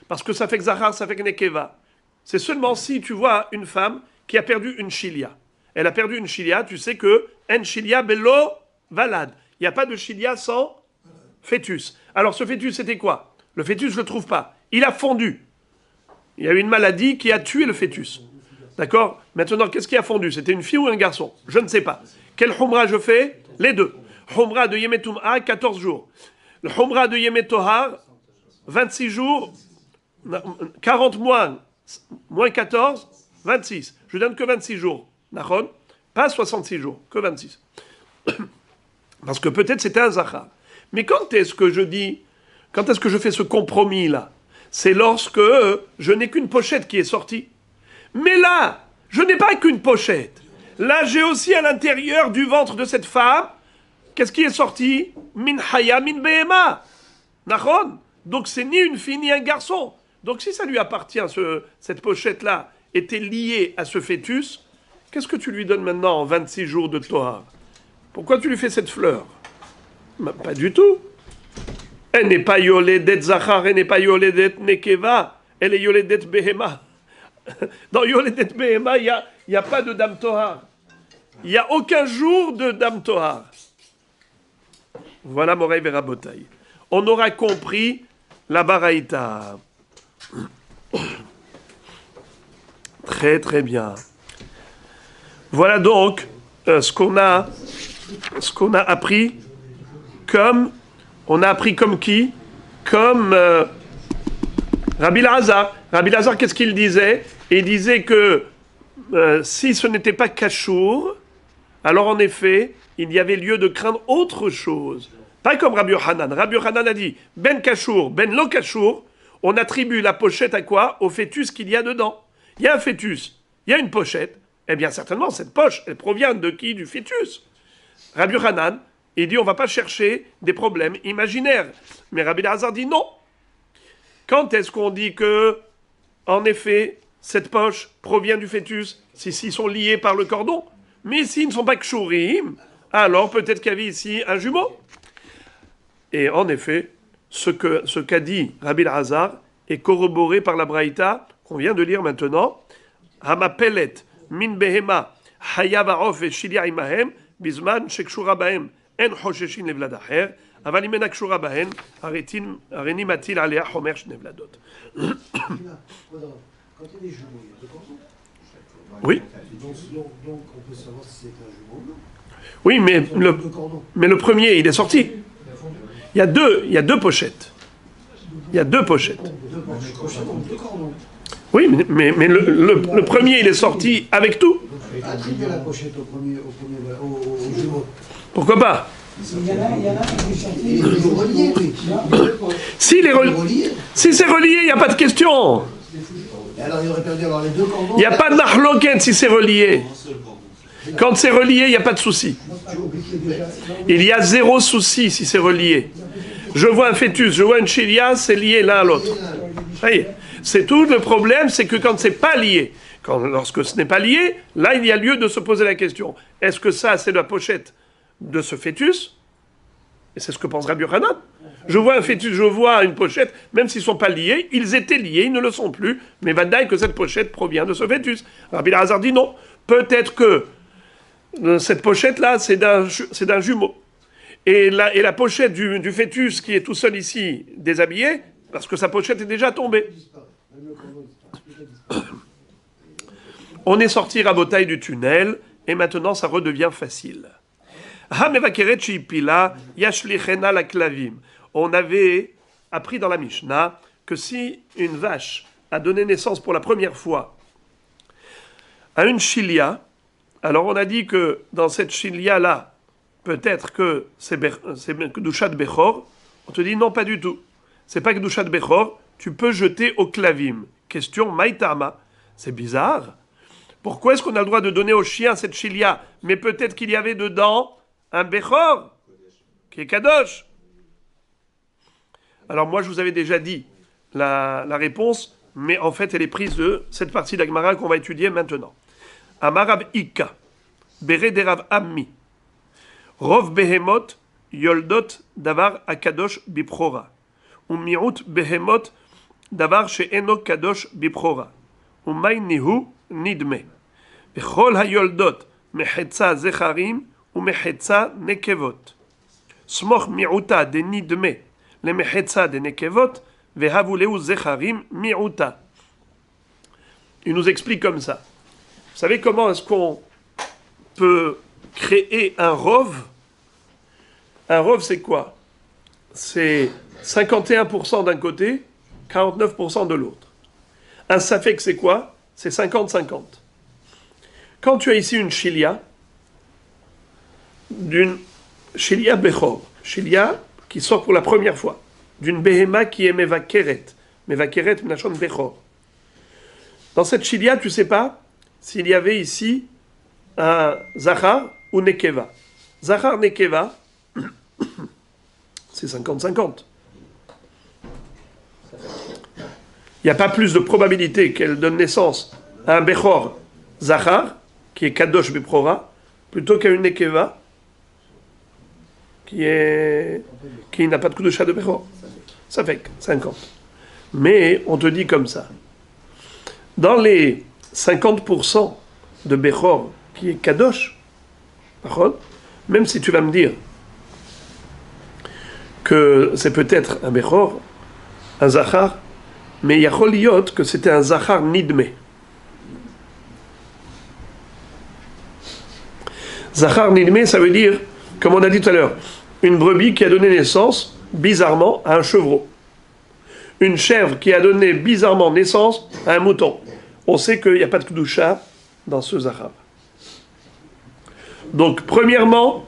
Parce que ça fait que zachar, ça fait que nekeva. C'est seulement si tu vois une femme qui a perdu une shilia. Elle a perdu une shilia, tu sais que en shilia belo valad. Il n'y a pas de shilia sans fœtus. Alors ce fœtus, c'était quoi? Le fœtus, je ne le trouve pas. Il a fondu. Il y a eu une maladie qui a tué le fœtus. D'accord? Maintenant, qu'est-ce qui a fondu? C'était une fille ou un garçon? Je ne sais pas. Quel humra je fais? Les deux. Humra de Yemetum'a, 14 jours. Le humra de Yemetohar, 26 jours, 40 moins 14, 26. Je donne que 26 jours. Nahon? Pas 66 jours, que 26. Parce que peut-être c'était un zachar. Mais quand est-ce que je fais ce compromis-là? C'est lorsque je n'ai qu'une pochette qui est sortie. Mais là, je n'ai pas qu'une pochette. Là, j'ai aussi à l'intérieur du ventre de cette femme, qu'est-ce qui est sorti? Min haya, min behema. Nachon? Donc c'est ni une fille ni un garçon. Donc si ça lui appartient, cette pochette-là était liée à ce fœtus, qu'est-ce que tu lui donnes maintenant en 26 jours de Torah? Pourquoi tu lui fais cette fleur? Pas du tout. Elle n'est pas yoledet zachar, elle n'est pas yoledet nekeva, elle est yoledet behema. Dans yoledet behema, il n'y a pas de Dam Tohar. Il n'y a aucun jour de Dam Tohar. Voilà Moray Verabotaï. On aura compris la baraïta. Très très bien. Voilà donc ce qu'on a appris comme... On a appris comme qui? Comme Rabbi Lazar. Rabbi Lazar, qu'est-ce qu'il disait? Il disait que si ce n'était pas kashour, alors en effet, il y avait lieu de craindre autre chose. Pas comme Rabbi Yochanan. Rabbi Yochanan a dit, ben kashour, ben lo kashour, on attribue la pochette à quoi? Au fœtus qu'il y a dedans. Il y a un fœtus, il y a une pochette. Eh bien certainement, cette poche, elle provient de qui? Du fœtus. Rabbi Yochanan, il dit, on ne va pas chercher des problèmes imaginaires. Mais Rabbi Lazar dit non. Quand est-ce qu'on dit que, en effet, cette poche provient du fœtus? S'ils sont liés par le cordon. Mais s'ils ne sont pas kshurim, alors peut-être qu'il y avait ici un jumeau. Et en effet, ce qu'a dit Rabbi Hazar est corroboré par la Braïta qu'on vient de lire maintenant. Hamapelet min behema hayav ha'of ve'shilia imahem bizman shekshura bahem en chosheshin levlad acher aval im ena kshura bahem hareni matil alea chomer shne vladot. Quand il y a des jumeaux, il y a deux cordons. Oui. Donc on peut savoir si c'est un jumeau ou non. Oui, mais Deux cordons. le premier, il est sorti. Il y a deux pochettes. Il y a deux pochettes. Deux cordons. Oui, mais le premier, il est sorti avec tout. Attribuer la pochette au jumeau. Pourquoi pas? Il y en a qui est sorti. Il est relié, oui. S'il est relié, si c'est relié, il n'y a pas de question. Et alors il aurait perdu avoir les deux cordons. Il n'y a pas de mahloket si c'est relié. Quand c'est relié, il n'y a pas de souci. Il y a zéro souci si c'est relié. Je vois un fœtus, je vois une chilia, c'est lié l'un à l'autre. Ça y est. C'est tout le problème, c'est que quand c'est pas lié, lorsque ce n'est pas lié, là il y a lieu de se poser la question. Est-ce que ça c'est la pochette de ce fœtus? Et c'est ce que pense Rabbi Yochanan. Je vois un fœtus, je vois une pochette, même s'ils ne sont pas liés, ils étaient liés, ils ne le sont plus, mais vadaï que cette pochette provient de ce fœtus. Rabbi Hazar dit non. Peut-être que cette pochette-là, c'est d'un jumeau. Et la pochette du fœtus qui est tout seul ici, déshabillé, parce que sa pochette est déjà tombée. On est sorti rabotaille du tunnel, et maintenant ça redevient facile. On avait appris dans la Mishnah que si une vache a donné naissance pour la première fois à une chilia, alors on a dit que dans cette chilia-là, peut-être que c'est Kedushat Bechor. On te dit non, pas du tout. C'est pas Kedushat Bechor, tu peux jeter au klavim. Question Maïtama. C'est bizarre. Pourquoi est-ce qu'on a le droit de donner au chien cette chilia? Mais peut-être qu'il y avait dedans un Bechor, qui est Kadosh. Alors moi, je vous avais déjà dit la réponse, mais en fait, elle est prise de cette partie d'Agmara qu'on va étudier maintenant. Amarab Ika, Bere derav Ammi, Rov Behemot, Yoldot, Davar Akadosh Biprora, Umiut Behemot, Davar She'eno Kadosh Biprora, Umay Nihu Nidme, Bechol HaYoldot, Mechetza Zecharim, Umechetza Nekevot, Smoch Miuta de Nidme, le Mechetza de Nekevot, Vehavuleu Zecharim Miuta. Il nous explique comme ça. Vous savez comment est-ce qu'on peut créer un rov? Un rov, c'est quoi? C'est 51% d'un côté, 49% de l'autre. Un safek, c'est quoi? C'est 50-50. Quand tu as ici une chilia, d'une chilia bechor, chilia qui sort pour la première fois, d'une behema qui est mevakeret minachon bechor. Dans cette chilia, tu ne sais pas s'il y avait ici un zachar ou nekeva. Zachar, nekeva, c'est 50-50. Il n'y a pas plus de probabilité qu'elle donne naissance à un bechor zachar, qui est kadosh biprora, plutôt qu'à une nekeva, qui n'a pas de kudusha de bechor. Ça fait 50. Mais on te dit comme ça. Dans les 50% de bechor qui est kadosh, même si tu vas me dire que c'est peut-être un bechor, un zachar, mais il y a choliot que c'était un zachar nidme. Zachar nidme, ça veut dire, comme on a dit tout à l'heure, une brebis qui a donné naissance, bizarrement, à un chevreau. Une chèvre qui a donné bizarrement naissance à un mouton. On sait qu'il n'y a pas de kedusha dans ce zachar. Donc, premièrement,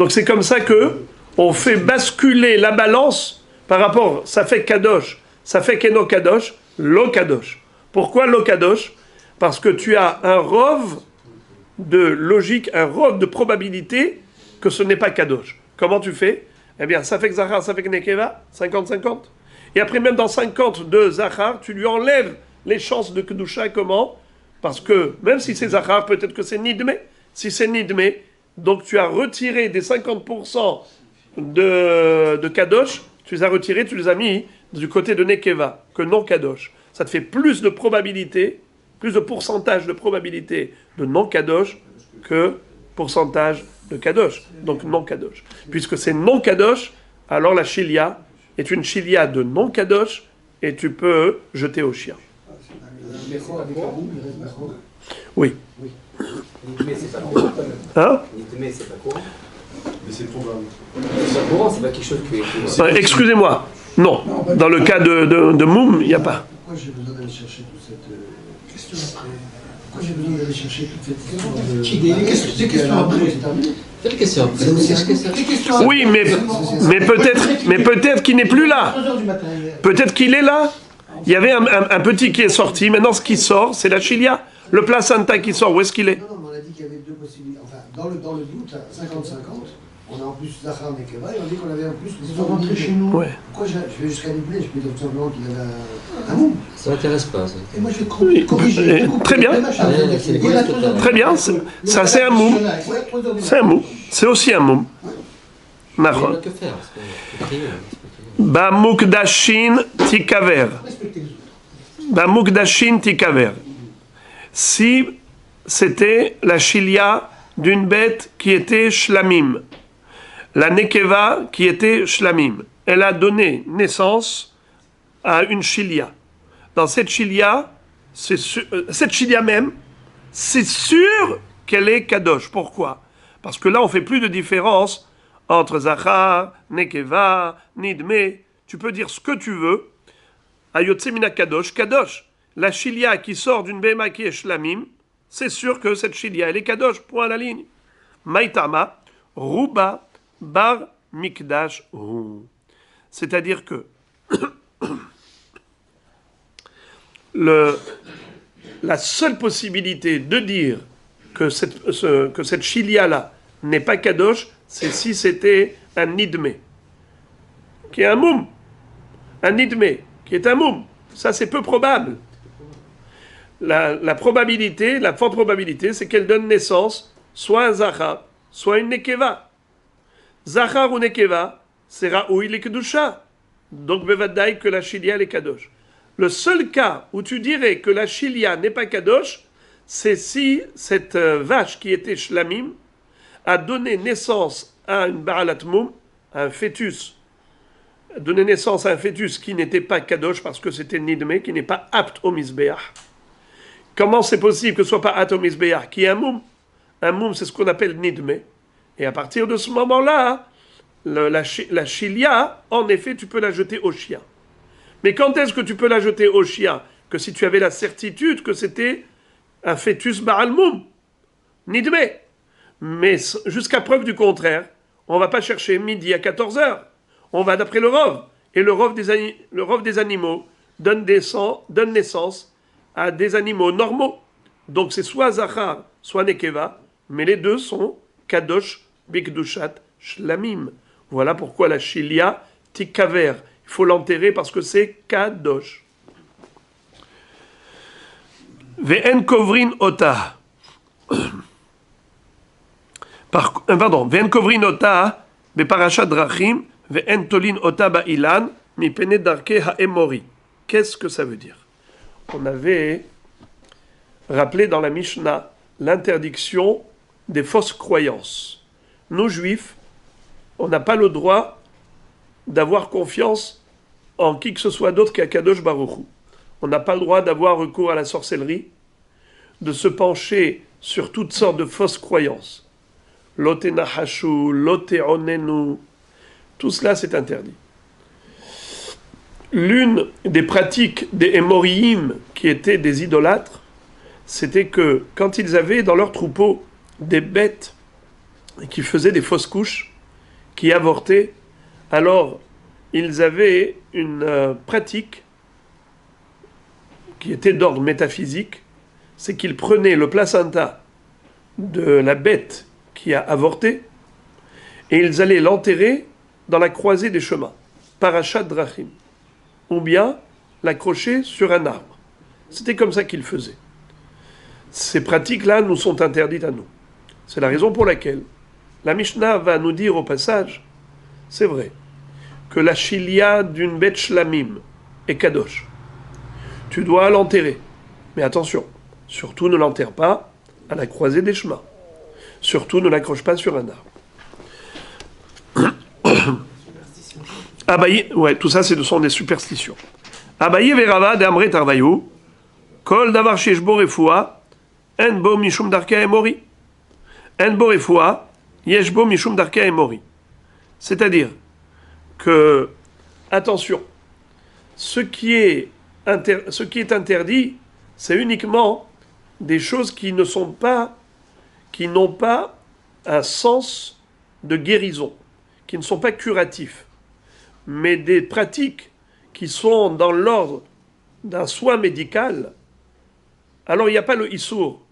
c'est comme ça que on fait basculer la balance par rapport, ça fait kadosh, ça fait keno kadosh, lo kadosh. Pourquoi lo kadosh? Parce que tu as un rov de logique, un rov de probabilité que ce n'est pas kadosh. Comment tu fais? Eh bien, ça fait que zachar, ça fait que nekeva, 50-50. Et après, même dans 50 de zachar, tu lui enlèves les chances de kedusha. Comment? Parce que même si c'est zachar, peut-être que c'est nidme. Si c'est nidme, donc tu as retiré des 50% de kadosh, tu les as retirés, tu les as mis du côté de Nekeva, que non Kadosh. Ça te fait plus de probabilité, plus de pourcentage de probabilité de non Kadosh que pourcentage de Kadosh. Donc non Kadosh. Puisque c'est non Kadosh, alors la chilia est une chilia de non Kadosh et tu peux jeter au chien. Oui. Nidmé, c'est pas courant. Hein? Nidmé, c'est pas courant. Mais c'est probable. C'est pas courant, c'est pas quelque chose qui est. Excusez-moi. Non. Dans le cas de Moum, il n'y a pas. Pourquoi j'ai besoin d'aller chercher toute cette question après? Pourquoi j'ai besoin d'aller chercher toute cette question? Des questions après, c'est terminé. Quelle question après? Oui, mais peut-être qu'il n'est plus là. Peut-être qu'il est là. Il y avait un petit qui est sorti. Maintenant, ce qui sort, c'est la chilia. Le placenta qui sort, où est-ce qu'il est? Non, mais on a dit qu'il y avait deux possibilités. Enfin, dans le doute, à 50-50, on a en plus Zahar Nekeva et on dit qu'on avait en plus les Ils ont rentré chez nous. Ouais. Pourquoi je vais jusqu'à Nibné? Je peux dire tout simplement qu'il y avait un moum. Ça m'intéresse pas. Ça. Et moi, je vais corriger. Très bien. Très bien. Ça, c'est un moum. C'est un moum. C'est aussi un moum. Il n'y a Nahon. que faire. Ba mukdashin tikaver. Ba mukdashin tikaver. Si c'était la chilia d'une bête qui était shlamim, la nekeva qui était shlamim, elle a donné naissance à une chilia. Dans cette chilia, cette chilia même, c'est sûr qu'elle est kadosh. Pourquoi? Parce que là, on fait plus de différence entre zachar, nekeva, nidme. Tu peux dire ce que tu veux. Ayotse mina kadosh, kadosh. La chilia qui sort d'une béma qui est shlamim, c'est sûr que cette chilia, elle est kadosh, point à la ligne. Maïtama, ruba, bar, mikdash, hu. C'est-à-dire que la seule possibilité de dire que cette chilia-là n'est pas kadosh, c'est si c'était un nidme, qui est un moum. Un nidme, qui est un moum. Ça, c'est peu probable. La probabilité, la forte probabilité, c'est qu'elle donne naissance soit à un zachar, soit à une nekeva. Zachar ou nekeva, c'est raoui les kedusha. Donc, bevadaï que la chilia est kadosh. Le seul cas où tu dirais que la chilia n'est pas kadosh, c'est si cette vache qui était shlamim a donné naissance à une ba'alat moum, à un fœtus, a donné naissance à un fœtus qui n'était pas kadosh parce que c'était nidme, qui n'est pas apte au misbeach. Comment c'est possible que ce soit pas apte au misbeach, qui est un moum? Un moum, c'est ce qu'on appelle nidme. Et à partir de ce moment-là, la chilia, en effet, tu peux la jeter au chien. Mais quand est-ce que tu peux la jeter au chien? Que si tu avais la certitude que c'était un fœtus Baal Moum, nidme. Mais jusqu'à preuve du contraire, on ne va pas chercher midi à 14h. On va d'après le Rov. Et le Rov des animaux donne naissance à des animaux normaux. Donc c'est soit Zachar, soit Nekeva, mais les deux sont Kadosh, Bikdushat, Shlamim. Voilà pourquoi la chilia, Tikaver. Il faut l'enterrer parce que c'est Kadosh. Ve'en kovrin ota. Ve'en kovrin ota, be'parashat drachim, ve'en tolin ota ba'ilan, mipene darke ha'emori. Qu'est-ce que ça veut dire? On avait rappelé dans la Mishnah l'interdiction des fausses croyances. Nous, juifs, on n'a pas le droit d'avoir confiance en qui que ce soit d'autre qu'à Kadosh Baruch Hu. On n'a pas le droit d'avoir recours à la sorcellerie, de se pencher sur toutes sortes de fausses croyances. Lote nahashu, lote onenu, tout cela c'est interdit. L'une des pratiques des Émoriim, qui étaient des idolâtres, c'était que quand ils avaient dans leur troupeau des bêtes qui faisaient des fausses couches, qui avortaient, alors ils avaient une pratique qui était d'ordre métaphysique, c'est qu'ils prenaient le placenta de la bête qui a avorté et ils allaient l'enterrer dans la croisée des chemins, parachat drachim, ou bien l'accrocher sur un arbre. C'était comme ça qu'ils faisaient. Ces pratiques-là nous sont interdites à nous. C'est la raison pour laquelle la Mishnah va nous dire au passage, c'est vrai, que la chilia d'une bête shlamim est kadosh, tu dois l'enterrer. Mais attention, surtout ne l'enterre pas à la croisée des chemins. Surtout ne l'accroche pas sur un arbre. Abaye, ouais, tout ça, ce sont des superstitions. Abaye verava de amre tarvayou, kol davar sheshbo refoua, en bo mishum darka emori. En bo refoua, yeshbo mishum darka emori. C'est-à-dire que, attention, ce qui est interdit, c'est uniquement des choses qui n'ont pas un sens de guérison, qui ne sont pas curatifs, mais des pratiques qui sont dans l'ordre d'un soin médical. Alors il n'y a pas le issour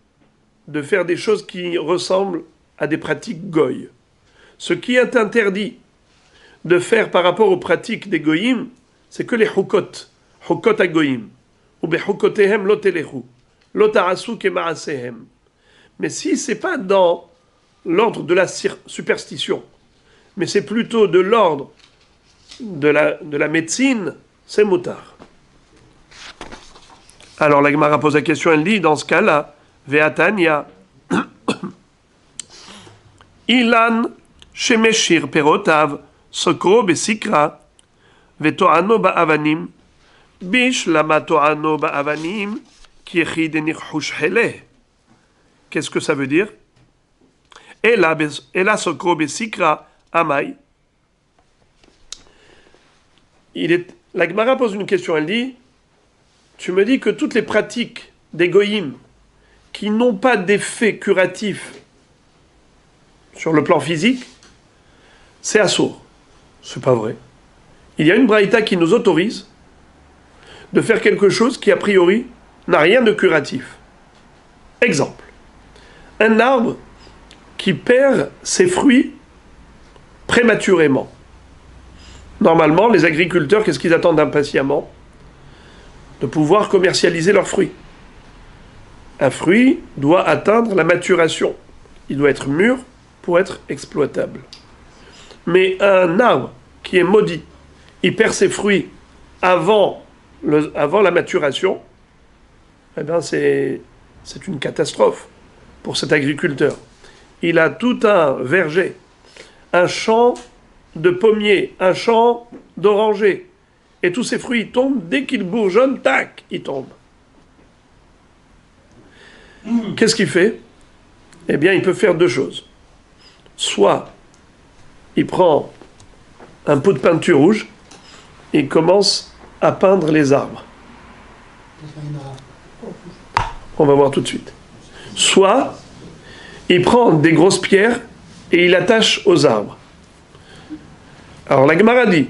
de faire des choses qui ressemblent à des pratiques goy. Ce qui est interdit de faire par rapport aux pratiques des goyim, c'est que les hukot agoyim, ou behukotehem lo telechu, lo ta'asu kema'asehem. Mais si c'est pas dans l'ordre de la superstition, mais c'est plutôt de l'ordre de la médecine, c'est moutard. Alors la Gemara pose la question, elle dit, dans ce cas-là, Ve'atania, Ilan shemeshir perotav, sokro besikra, ve'to'ano ba'avanim, bish lama to'ano ba'avanim, ki echid enirchush heleh. Qu'est-ce que ça veut dire? Ela sokro besikra, amai. La Gemara pose une question, elle dit, tu me dis que toutes les pratiques des goyim qui n'ont pas d'effet curatif sur le plan physique, c'est assourd. C'est pas vrai. Il y a une braïta qui nous autorise de faire quelque chose qui, a priori, n'a rien de curatif. Exemple. Un arbre qui perd ses fruits prématurément. Normalement, les agriculteurs, qu'est-ce qu'ils attendent impatiemment? De pouvoir commercialiser leurs fruits. Un fruit doit atteindre la maturation. Il doit être mûr pour être exploitable. Mais un arbre qui est maudit, il perd ses fruits avant la maturation, eh bien c'est une catastrophe pour cet agriculteur. Il a tout un verger, un champ de pommiers, un champ d'orangers, et tous ces fruits tombent, dès qu'ils bourgeonnent, tac, ils tombent. Qu'est-ce qu'il fait? Eh bien, il peut faire deux choses. Soit, il prend un pot de peinture rouge, et il commence à peindre les arbres. On va voir tout de suite. Soit, il prend des grosses pierres, et il attache aux arbres. Alors la Gemara dit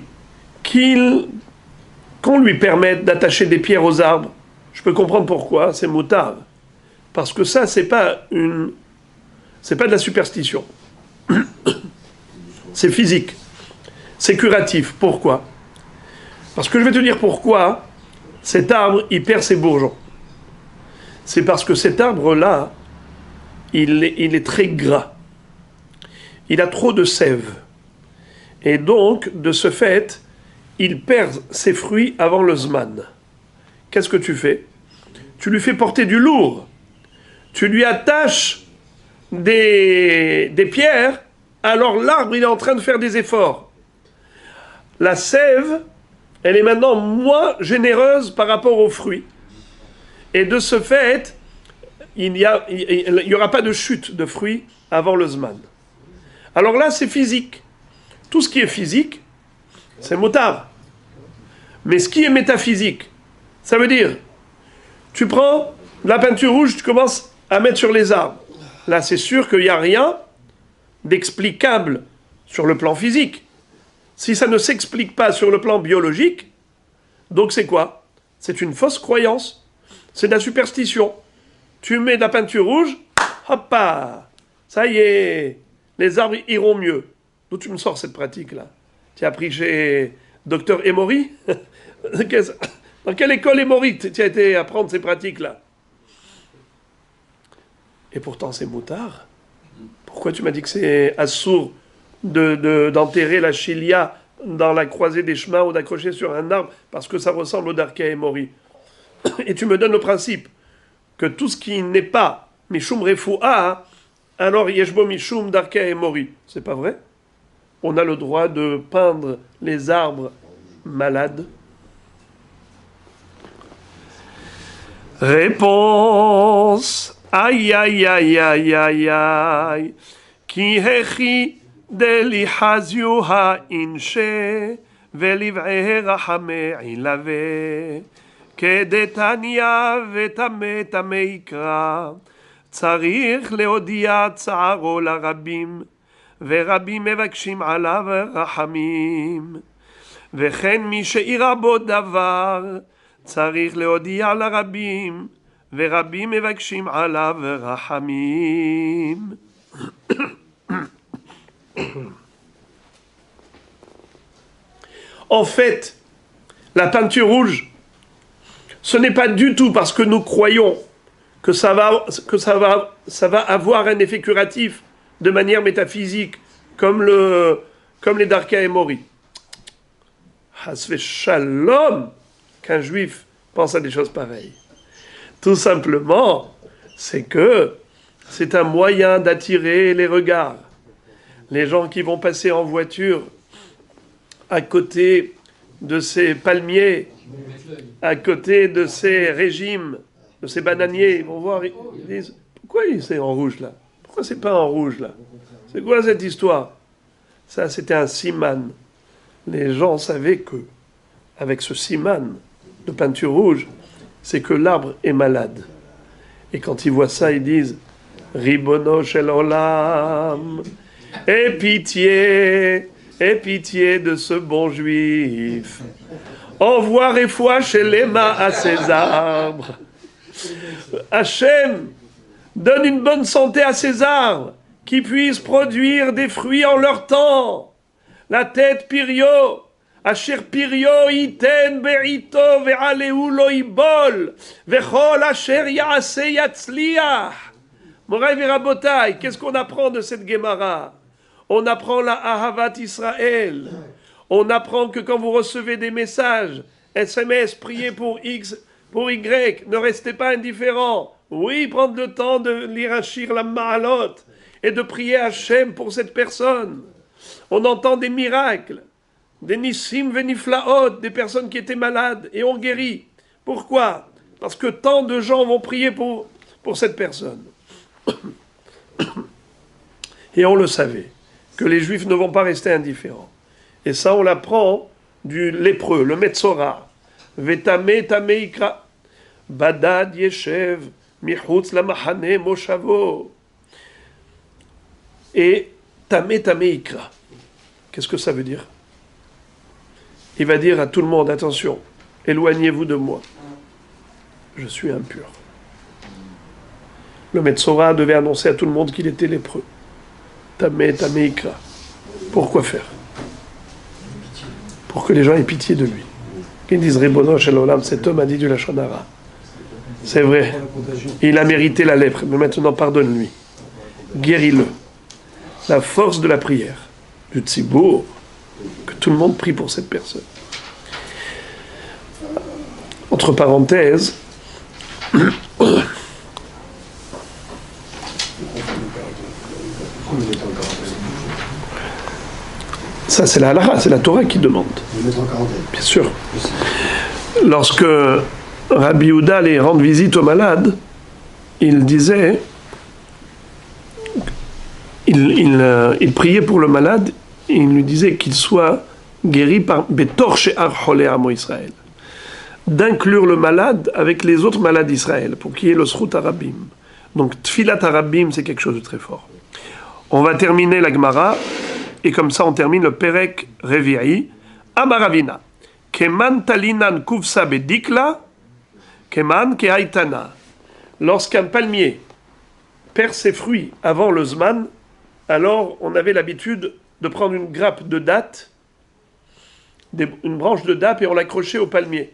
qu'on lui permette d'attacher des pierres aux arbres. Je peux comprendre pourquoi, c'est moutard. Parce que ça, c'est pas de la superstition. C'est physique. C'est curatif. Pourquoi? Parce que je vais te dire pourquoi cet arbre, il perd ses bourgeons. C'est parce que cet arbre-là, il est très gras. Il a trop de sève. Et donc, de ce fait, il perd ses fruits avant le zman. Qu'est-ce que tu fais? Tu lui fais porter du lourd. Tu lui attaches des pierres, alors l'arbre, il est en train de faire des efforts. La sève, elle est maintenant moins généreuse par rapport aux fruits. Et de ce fait, il n'y aura pas de chute de fruits avant le zman. Alors là, c'est physique. Tout ce qui est physique, c'est motard. Mais ce qui est métaphysique, ça veut dire, tu prends de la peinture rouge, tu commences à mettre sur les arbres. Là, c'est sûr qu'il n'y a rien d'explicable sur le plan physique. Si ça ne s'explique pas sur le plan biologique, donc c'est quoi? C'est une fausse croyance. C'est de la superstition. Tu mets de la peinture rouge, hop, ça y est, les arbres iront mieux. D'où tu me sors cette pratique-là? Tu as appris chez Docteur Emory? Dans quelle école Emory tu as été apprendre ces pratiques-là? Et pourtant c'est moutard. Pourquoi tu m'as dit que c'est assourd d'enterrer la chilia dans la croisée des chemins ou d'accrocher sur un arbre parce que ça ressemble au Darkei Mori. Et tu me donnes le principe que tout ce qui n'est pas Mishum Refu'a, alors Yeshbo Mishum Darkei Mori. C'est pas vrai? On a le droit de peindre les arbres malades. Réponse. Aïe aïe aïe aïe aïe aïe. Ki hechi deli hazyu ha'inche veliv'eh rachame ilave. כדתניא וטמא טמא יקרא, צריך להודיע צערו לרבים, ורבים מבקשים עליו רחמים. וכן מי שאירע בו דבר, צריך להודיע לרבים, ורבים מבקשים עליו רחמים. En fait, la peinture rouge, ce n'est pas du tout parce que nous croyons que ça va avoir un effet curatif de manière métaphysique, comme les Darkei Mori. Hasve shalom qu'un juif pense à des choses pareilles. Tout simplement, c'est que c'est un moyen d'attirer les regards. Les gens qui vont passer en voiture à côté de ces palmiers, à côté de ces régimes, de ces bananiers, ils vont voir, ils disent, pourquoi c'est en rouge là? Pourquoi c'est pas en rouge là? C'est quoi cette histoire? Ça, c'était un siman. Les gens savaient que, avec ce siman de peinture rouge, c'est que l'arbre est malade. Et quand ils voient ça, ils disent, Ribono shel olam, aie pitié de ce bon juif. Envoie réfoua chez Léma à ces arbres. Hachem, donne une bonne santé à ces arbres, qui puissent produire des fruits en leur temps. La tête pirio, asher pirio iten be'ito ve'aleu lo ibol, ve'chol asher ya'ase yatzliach. Moraï v'rabotai, qu'est-ce qu'on apprend de cette Gemara? On apprend la Ahavat Israël. On apprend que quand vous recevez des messages, SMS, priez pour X, pour Y, ne restez pas indifférents. Oui, prendre le temps de lire un shir la Ma'alot et de prier Hachem pour cette personne. On entend des miracles, des Nissim Veniflaot, des personnes qui étaient malades et ont guéri. Pourquoi? Parce que tant de gens vont prier pour cette personne. Et on le savait, que les Juifs ne vont pas rester indifférents. Et ça, on l'apprend du lépreux, le Metzora. Vetame tameikra. Badad yeshev michutz lamachane moshavo. Et tame tameikra. Qu'est-ce que ça veut dire? Il va dire à tout le monde, attention, éloignez-vous de moi. Je suis impur. Le Metzora devait annoncer à tout le monde qu'il était lépreux. Tame tameikra. Pourquoi faire? Pour que les gens aient pitié de lui. Qu'ils disent Ribono shel olam, cet homme a dit du Lachon Hara. C'est vrai, il a mérité la lèpre, mais maintenant pardonne-lui. Guéris-le. La force de la prière, du tzibour, que tout le monde prie pour cette personne. Entre parenthèses, ça c'est la halakha, c'est la Torah qui demande. Bien sûr. Lorsque Rabbi Yehuda allait rendre visite aux malades, il disait, il priait pour le malade, et il lui disait qu'il soit guéri par Betor She'ar Cholei Amo Israël, d'inclure le malade avec les autres malades d'Israël, pour qu'il y ait le Srut Arabim. Donc Tfilat Arabim, c'est quelque chose de très fort. On va terminer la Gemara, et comme ça on termine le Perek Revi'i. Amaravina. Keman talinan kuvsa bedikla, keman kehaitana. Lorsqu'un palmier perd ses fruits avant le Zman, alors on avait l'habitude de prendre une grappe de dattes, une branche de dattes, et on l'accrochait au palmier.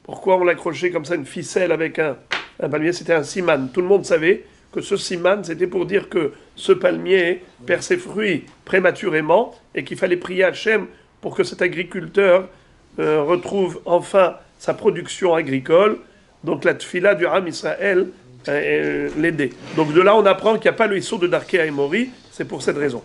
Pourquoi on l'accrochait comme ça, une ficelle avec un palmier? C'était un siman. Tout le monde savait que ce siman, c'était pour dire que ce palmier perd ses fruits prématurément et qu'il fallait prier Hachem pour que cet agriculteur retrouve enfin sa production agricole. Donc la tfila du Ham Israël l'aider. Donc de là, on apprend qu'il n'y a pas le issur de Darkei Aimori, c'est pour cette raison.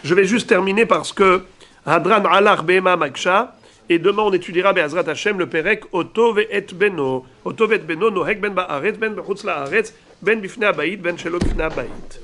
Je vais juste terminer parce que Hadran Alach Behema Maksha, et demain on étudiera Be'azrat Hashem le Perek Otov et Beno. Otov et Beno, Nohek ben Ba'aretz, ben Bechutz la'aretz, ben Bifnei Abayit, ben Shelo Bifnei Abayit.